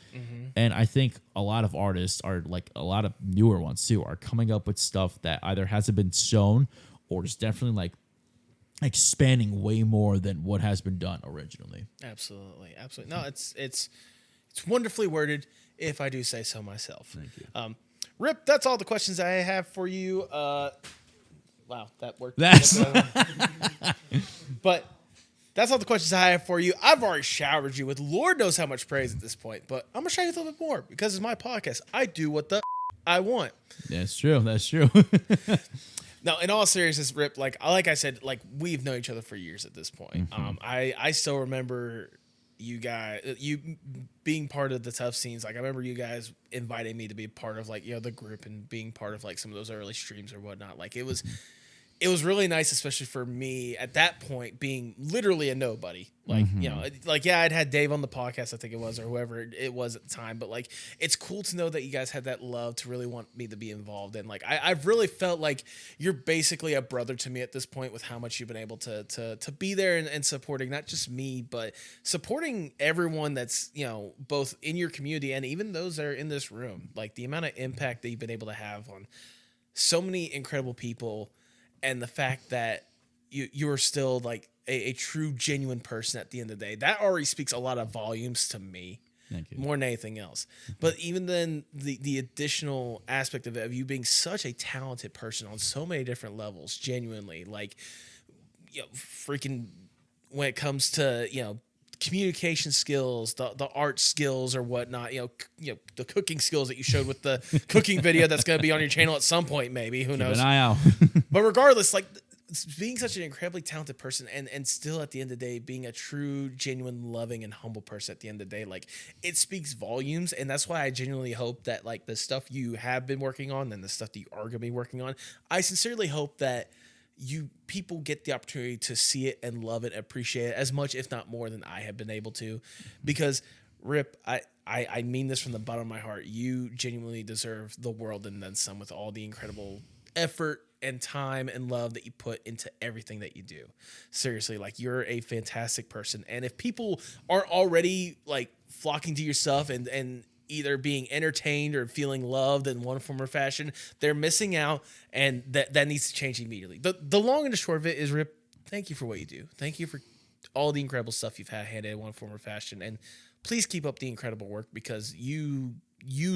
And I think a lot of artists are like a lot of newer ones too are coming up with stuff that either hasn't been shown or is definitely like expanding way more than what has been done originally. Absolutely. No, it's wonderfully worded, if I do say so myself. Thank you. Rip, that's all the questions I have for you. Wow, that worked. That's But that's all the questions I have for you. I've already showered you with Lord knows how much praise at this point, but I'm gonna show you a little bit more because it's my podcast. I do what the I want. That's true. That's true. Now, in all seriousness, Rip, like I said, like we've known each other for years at this point. I still remember you guys, you being part of the tough scenes. Like I remember you guys inviting me to be part of like, you know, the group and being part of like some of those early streams or whatnot. Like it was really nice, especially for me at that point being literally a nobody. Like, you know, like, yeah, I'd had Dave on the podcast, I think it was, or whoever it was at the time. But like, it's cool to know that you guys had that love to really want me to be involved. And like, I've really felt like you're basically a brother to me at this point with how much you've been able to be there and supporting not just me, but supporting everyone that's, you know, both in your community and even those that are in this room. Like the amount of impact that you've been able to have on so many incredible people. And the fact that you are still like a true, genuine person at the end of the day, that already speaks a lot of volumes to me. Thank you. More than anything else. But even then, the additional aspect of it, of you being such a talented person on so many different levels, genuinely, like, you know, freaking when it comes to, you know, communication skills, the art skills or whatnot, you know, the cooking skills that you showed with the cooking video that's going to be on your channel at some point, maybe, who knows? Keep an eye out. But regardless, like being such an incredibly talented person and still at the end of the day, being a true, genuine, loving and humble person at the end of the day, like it speaks volumes. And that's why I genuinely hope that like the stuff you have been working on and the stuff that you are going to be working on, I sincerely hope that people get the opportunity to see it and love it, appreciate it as much, if not more than I have been able to, because Rip, I mean this from the bottom of my heart. You genuinely deserve the world and then some with all the incredible effort and time and love that you put into everything that you do. Seriously, like you're a fantastic person. And if people aren't already like flocking to your stuff and either being entertained or feeling loved in one form or fashion, they're missing out, and that needs to change immediately. The long and the short of it is, Rip, thank you for what you do. Thank you for all the incredible stuff you've handed in one form or fashion, and please keep up the incredible work because you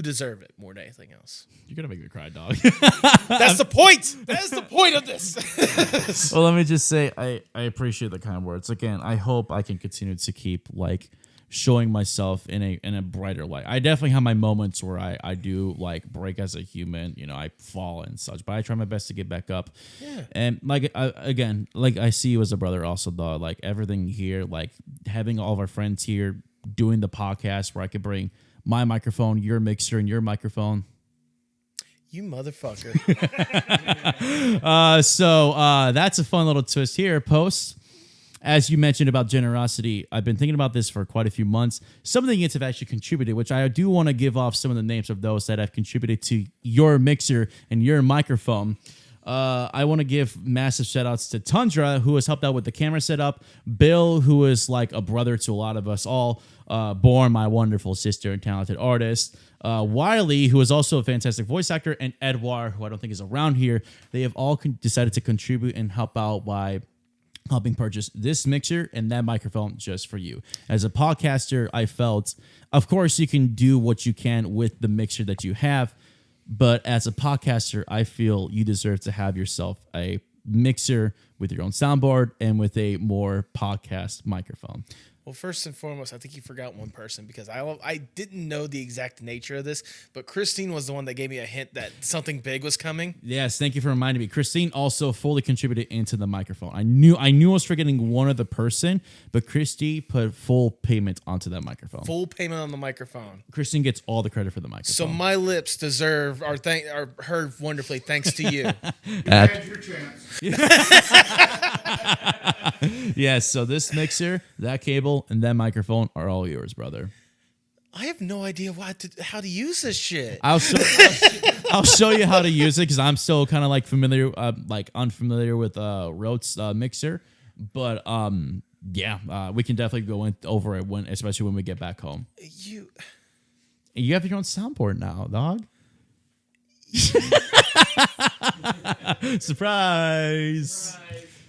deserve it more than anything else. You're gonna make me cry, dog. That's the point. That is the point of this. Well, let me just say I appreciate the kind words. Again, I hope I can continue to keep like showing myself in a brighter light. I definitely have my moments where I do like break as a human, you know, I fall and such, but I try my best to get back up. Yeah. And like again, like I see you as a brother also, though. Like everything here, like having all of our friends here, doing the podcast where I could bring my microphone, your mixer, and your microphone. You motherfucker. So that's a fun little twist here. Post. As you mentioned about generosity, I've been thinking about this for quite a few months. Some of the units have actually contributed, which I do want to give off some of the names of those that have contributed to your mixer and your microphone. I want to give massive shout outs to Tundra, who has helped out with the camera setup, Bill, who is like a brother to a lot of us all, Born, my wonderful sister and talented artist, Wiley, who is also a fantastic voice actor, and Edward, who I don't think is around here. They have all decided to contribute and help out by helping purchase this mixer and that microphone just for you. As a podcaster, I felt, of course, you can do what you can with the mixer that you have, but as a podcaster, I feel you deserve to have yourself a mixer with your own soundboard and with a more podcast microphone. Well, first and foremost, I think you forgot one person because I didn't know the exact nature of this, but Christine was the one that gave me a hint that something big was coming. Yes, thank you for reminding me. Christine also fully contributed into the microphone. I knew I was forgetting one other person, but Christy put full payment onto that microphone. Full payment on the microphone. Christine gets all the credit for the microphone. So my lips deserve are heard wonderfully thanks to you. You had your chance. Yes, so this mixer, that cable, and that microphone are all yours, brother. I have no idea how to use this shit. I'll show you how to use it because I'm still kind of like unfamiliar with Rote's mixer. But we can definitely go over it especially when we get back home. You have your own soundboard now, dog. Surprise.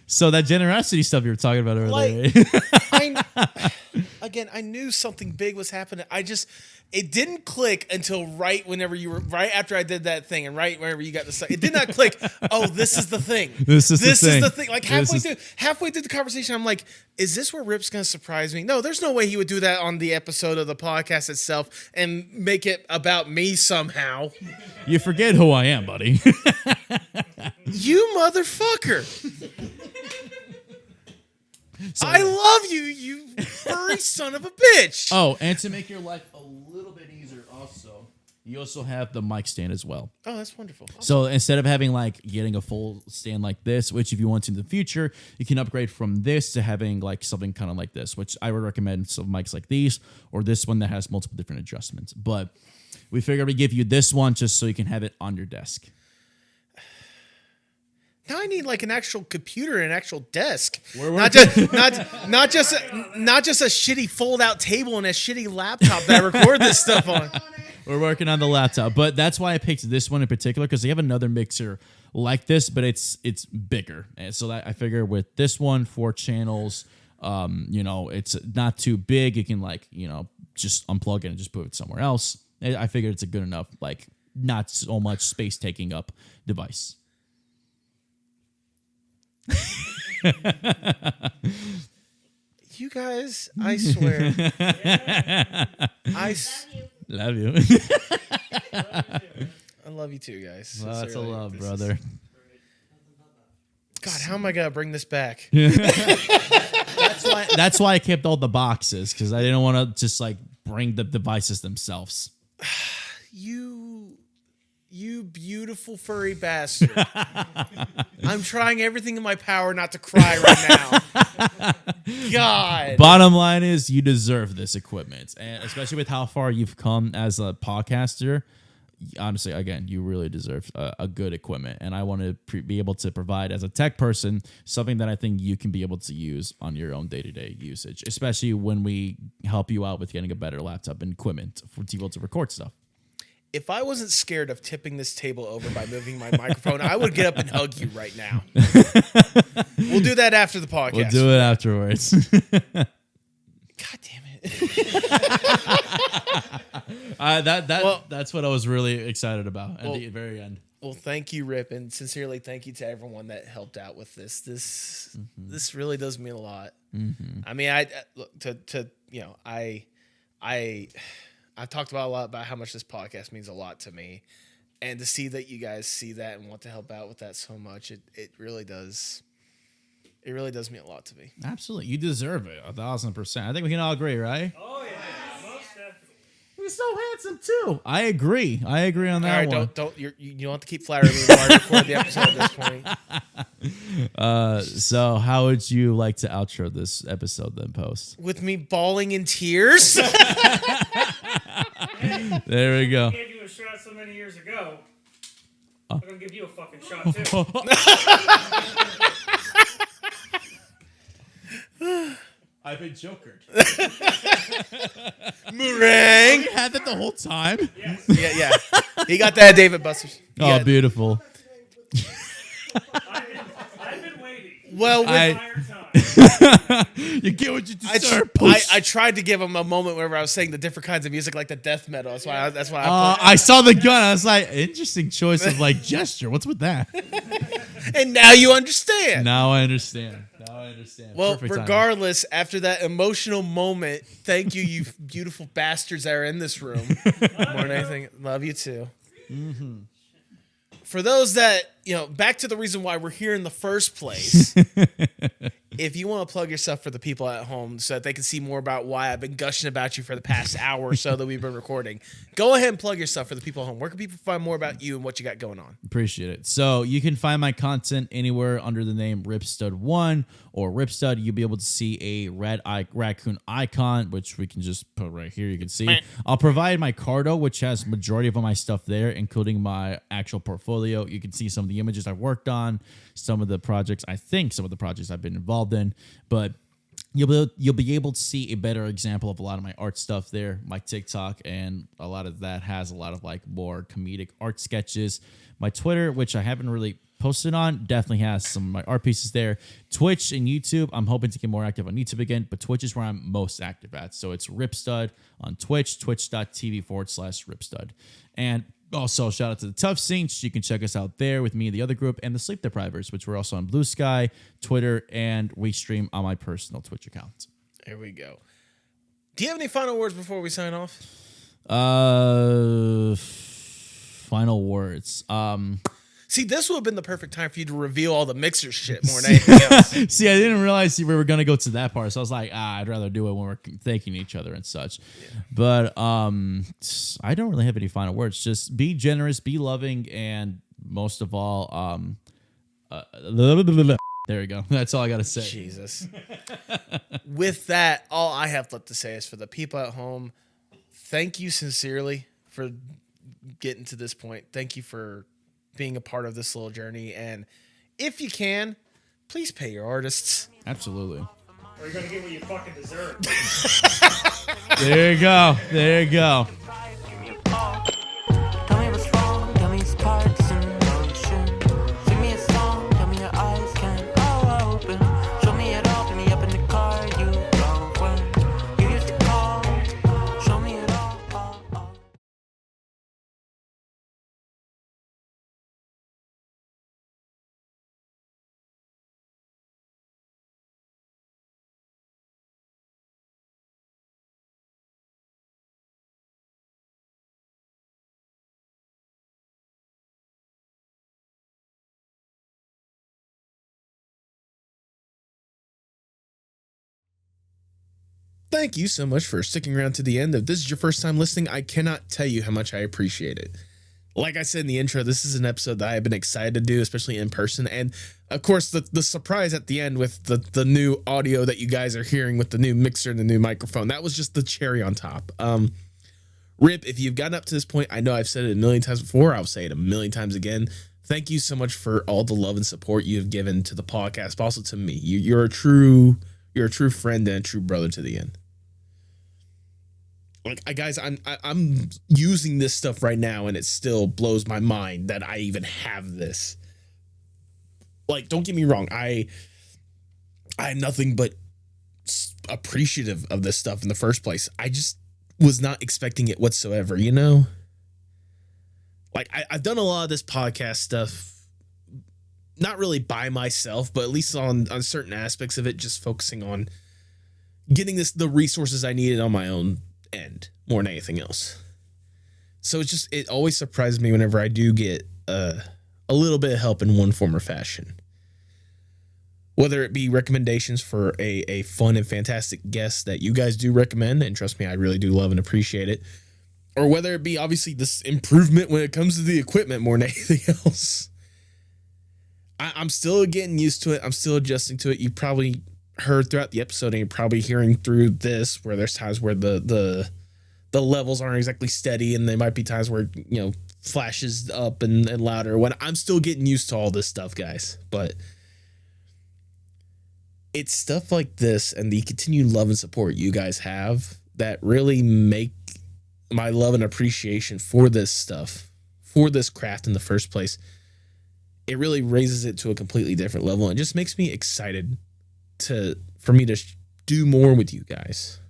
So that generosity stuff you were talking about earlier. I knew something big was happening. It didn't click until right after I did that thing and right whenever you got the stuff. It did not click. Oh, this is the thing. This is the thing. Like halfway through the conversation, I'm like, is this where Rip's going to surprise me? No, there's no way he would do that on the episode of the podcast itself and make it about me somehow. You forget who I am, buddy. You motherfucker. I love you, you furry son of a bitch. Oh, and to make your life a little bit easier also, you also have the mic stand as well. Oh, that's wonderful. So instead of having getting a full stand like this, which if you want to in the future, you can upgrade from this to having something kind of like this, which I would recommend some mics like these or this one that has multiple different adjustments. But we figured we'd give you this one just so you can have it on your desk. Now I need an actual computer and an actual desk, Not just a shitty fold-out table and a shitty laptop that I record this stuff on. We're working on the laptop, but that's why I picked this one in particular because they have another mixer like this, but it's bigger, and so that I figure with this one 4 channels, it's not too big. You can just unplug it and just put it somewhere else. I figured it's a good enough not so much space taking up device. You guys, I swear. Love you. I love you too, guys. Lots of love, brother. God, how am I going to bring this back? That's why I kept all the boxes, because I didn't want to just bring the devices themselves. You beautiful furry bastard. I'm trying everything in my power not to cry right now. God. Bottom line is you deserve this equipment. And especially with how far you've come as a podcaster, honestly, again, you really deserve a good equipment. And I want to be able to provide, as a tech person, something that I think you can be able to use on your own day-to-day usage, especially when we help you out with getting a better laptop and equipment to be able to record stuff. If I wasn't scared of tipping this table over by moving my microphone, I would get up and hug you right now. We'll do that after the podcast. We'll do it afterwards. God damn it. That's what I was really excited about at the very end. Well, thank you, Rip, and sincerely thank you to everyone that helped out with this. This really does mean a lot. Mm-hmm. I mean, I've talked about a lot about how much this podcast means a lot to me, and to see that you guys see that and want to help out with that so much, it really does. It really does mean a lot to me. Absolutely, you deserve it 1,000%. I think we can all agree, right? Oh yeah, most definitely. He's so handsome too. I agree on that all right, one. You don't have to keep flattering me while I record the episode at this point. So how would you like to outro this episode then, Post? With me bawling in tears. There we go. I gave you a shot so many years ago. I'm gonna give you a fucking shot too. I've been jokered. Meringue. You had that the whole time? Yes. Yeah. He got that at David Buster's. Oh, beautiful. I've been waiting. Well, you get what you deserve. I tried to give him a moment where I was saying the different kinds of music, like the death metal. That's why. I saw the gun. I was like, interesting choice of gesture. What's with that? And now you understand. Now I understand. Well, Perfect regardless, after that emotional moment, thank you, you beautiful bastards that are in this room. More than anything, love you too. Mm-hmm. For those that, back to the reason why we're here in the first place. If you want to plug yourself for the people at home so that they can see more about why I've been gushing about you for the past hour or so that we've been recording, go ahead and plug yourself for the people at home. Where can people find more about you and what you got going on? Appreciate it. So you can find my content anywhere under the name Ripstud1 or Ripstud. You'll be able to see a red raccoon icon, which we can just put right here. You can see. I'll provide my Cardo, which has majority of all my stuff there, including my actual portfolio. You can see some of the images I've worked on, some of the projects I've been involved in. But you'll be able to see a better example of a lot of my art stuff there, my TikTok, and a lot of that has a lot of like more comedic art sketches. My Twitter, which I haven't really posted on, definitely has some of my art pieces there. Twitch and YouTube, I'm hoping to get more active on YouTube again, but Twitch is where I'm most active at. So it's Ripstud on Twitch, twitch.tv/Ripstud. And also, shout out to the Tough Saints. You can check us out there with me and the other group, and the Sleep Deprivers, which we're also on Blue Sky, Twitter, and we stream on my personal Twitch account. There we go. Do you have any final words before we sign off? Final words. See, this would have been the perfect time for you to reveal all the mixer shit more than anything else. See, I didn't realize we were gonna go to that part, so I was like, I'd rather do it when we're thanking each other and such. Yeah. But I don't really have any final words. Just be generous, be loving, and most of all, there we go. That's all I gotta say. Jesus. With that, all I have left to say is for the people at home, thank you sincerely for getting to this point. Thank you for being a part of this little journey, and if you can, please pay your artists. Absolutely. Or you're gonna get what you fucking deserve. There you go. There you go. Tell me what's wrong, tell me it's parts in motion. Sing me a song, tell me your eyes can't go open. Show me it all, put me up in the car, you go when you used to call. Show me it all. Thank you so much for sticking around to the end. If this is your first time listening, I cannot tell you how much I appreciate it. Like I said in the intro, this is an episode that I have been excited to do, especially in person. And of course, the surprise at the end with the new audio that you guys are hearing with the new mixer and the new microphone, that was just the cherry on top. Rip, if you've gotten up to this point, I know I've said it a million times before. I'll say it a million times again. Thank you so much for all the love and support you have given to the podcast, but also to me. You're a true friend and a true brother to the end. Like, guys, I'm using this stuff right now, and it still blows my mind that I even have this. Like, don't get me wrong, I'm nothing but appreciative of this stuff in the first place. I just was not expecting it whatsoever, you know? Like, I've done a lot of this podcast stuff, not really by myself, but at least on certain aspects of it, just focusing on getting the resources I needed on my own end more than anything else. So it always surprises me whenever I do get a little bit of help in one form or fashion, whether it be recommendations for a fun and fantastic guest that you guys do recommend, and trust me, I really do love and appreciate it, or whether it be obviously this improvement when it comes to the equipment more than anything else. I'm still getting used to it. I'm still adjusting to it. You probably heard throughout the episode, and you're probably hearing through this where there's times where the levels aren't exactly steady, and there might be times where, you know, flashes up and louder. When I'm still getting used to all this stuff, guys, but it's stuff like this and the continued love and support you guys have that really make my love and appreciation for this stuff, for this craft in the first place. It really raises it to a completely different level and just makes me excited for me to do more with you guys.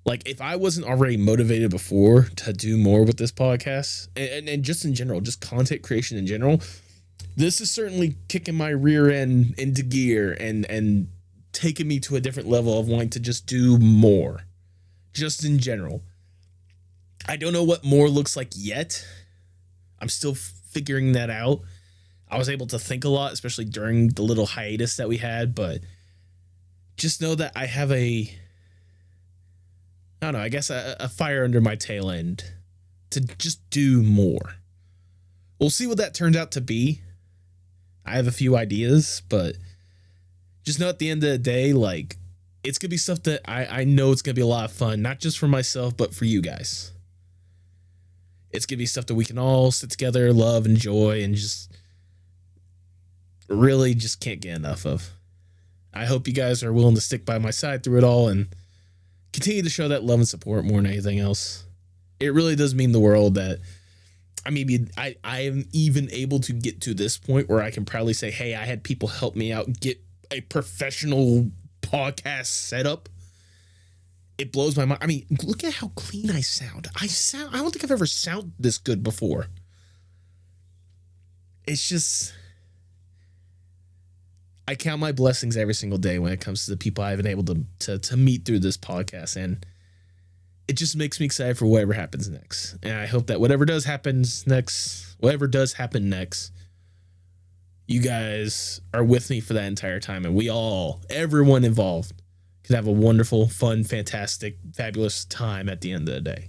Like, if I wasn't already motivated before to do more with this podcast and just in general, just content creation in general, this is certainly kicking my rear end into gear and taking me to a different level of wanting to just do more, just in general. I don't know what more looks like yet. I'm still figuring that out. I was able to think a lot, especially during the little hiatus that we had, but just know that I have I don't know, I guess a fire under my tail end to just do more. We'll see what that turns out to be. I have a few ideas, but just know at the end of the day, like, it's going to be stuff that I know it's going to be a lot of fun, not just for myself, but for you guys. It's going to be stuff that we can all sit together, love, enjoy, and just really just can't get enough of. I hope you guys are willing to stick by my side through it all and continue to show that love and support more than anything else. It really does mean the world that, I mean, I am even able to get to this point where I can proudly say, hey, I had people help me out get a professional podcast setup. It blows my mind. I mean, look at how clean I sound. I don't think I've ever sounded this good before. It's just, I count my blessings every single day when it comes to the people I've been able to meet through this podcast, and it just makes me excited for whatever happens next. And I hope that whatever does happen next, you guys are with me for that entire time, and everyone involved, can have a wonderful, fun, fantastic, fabulous time at the end of the day.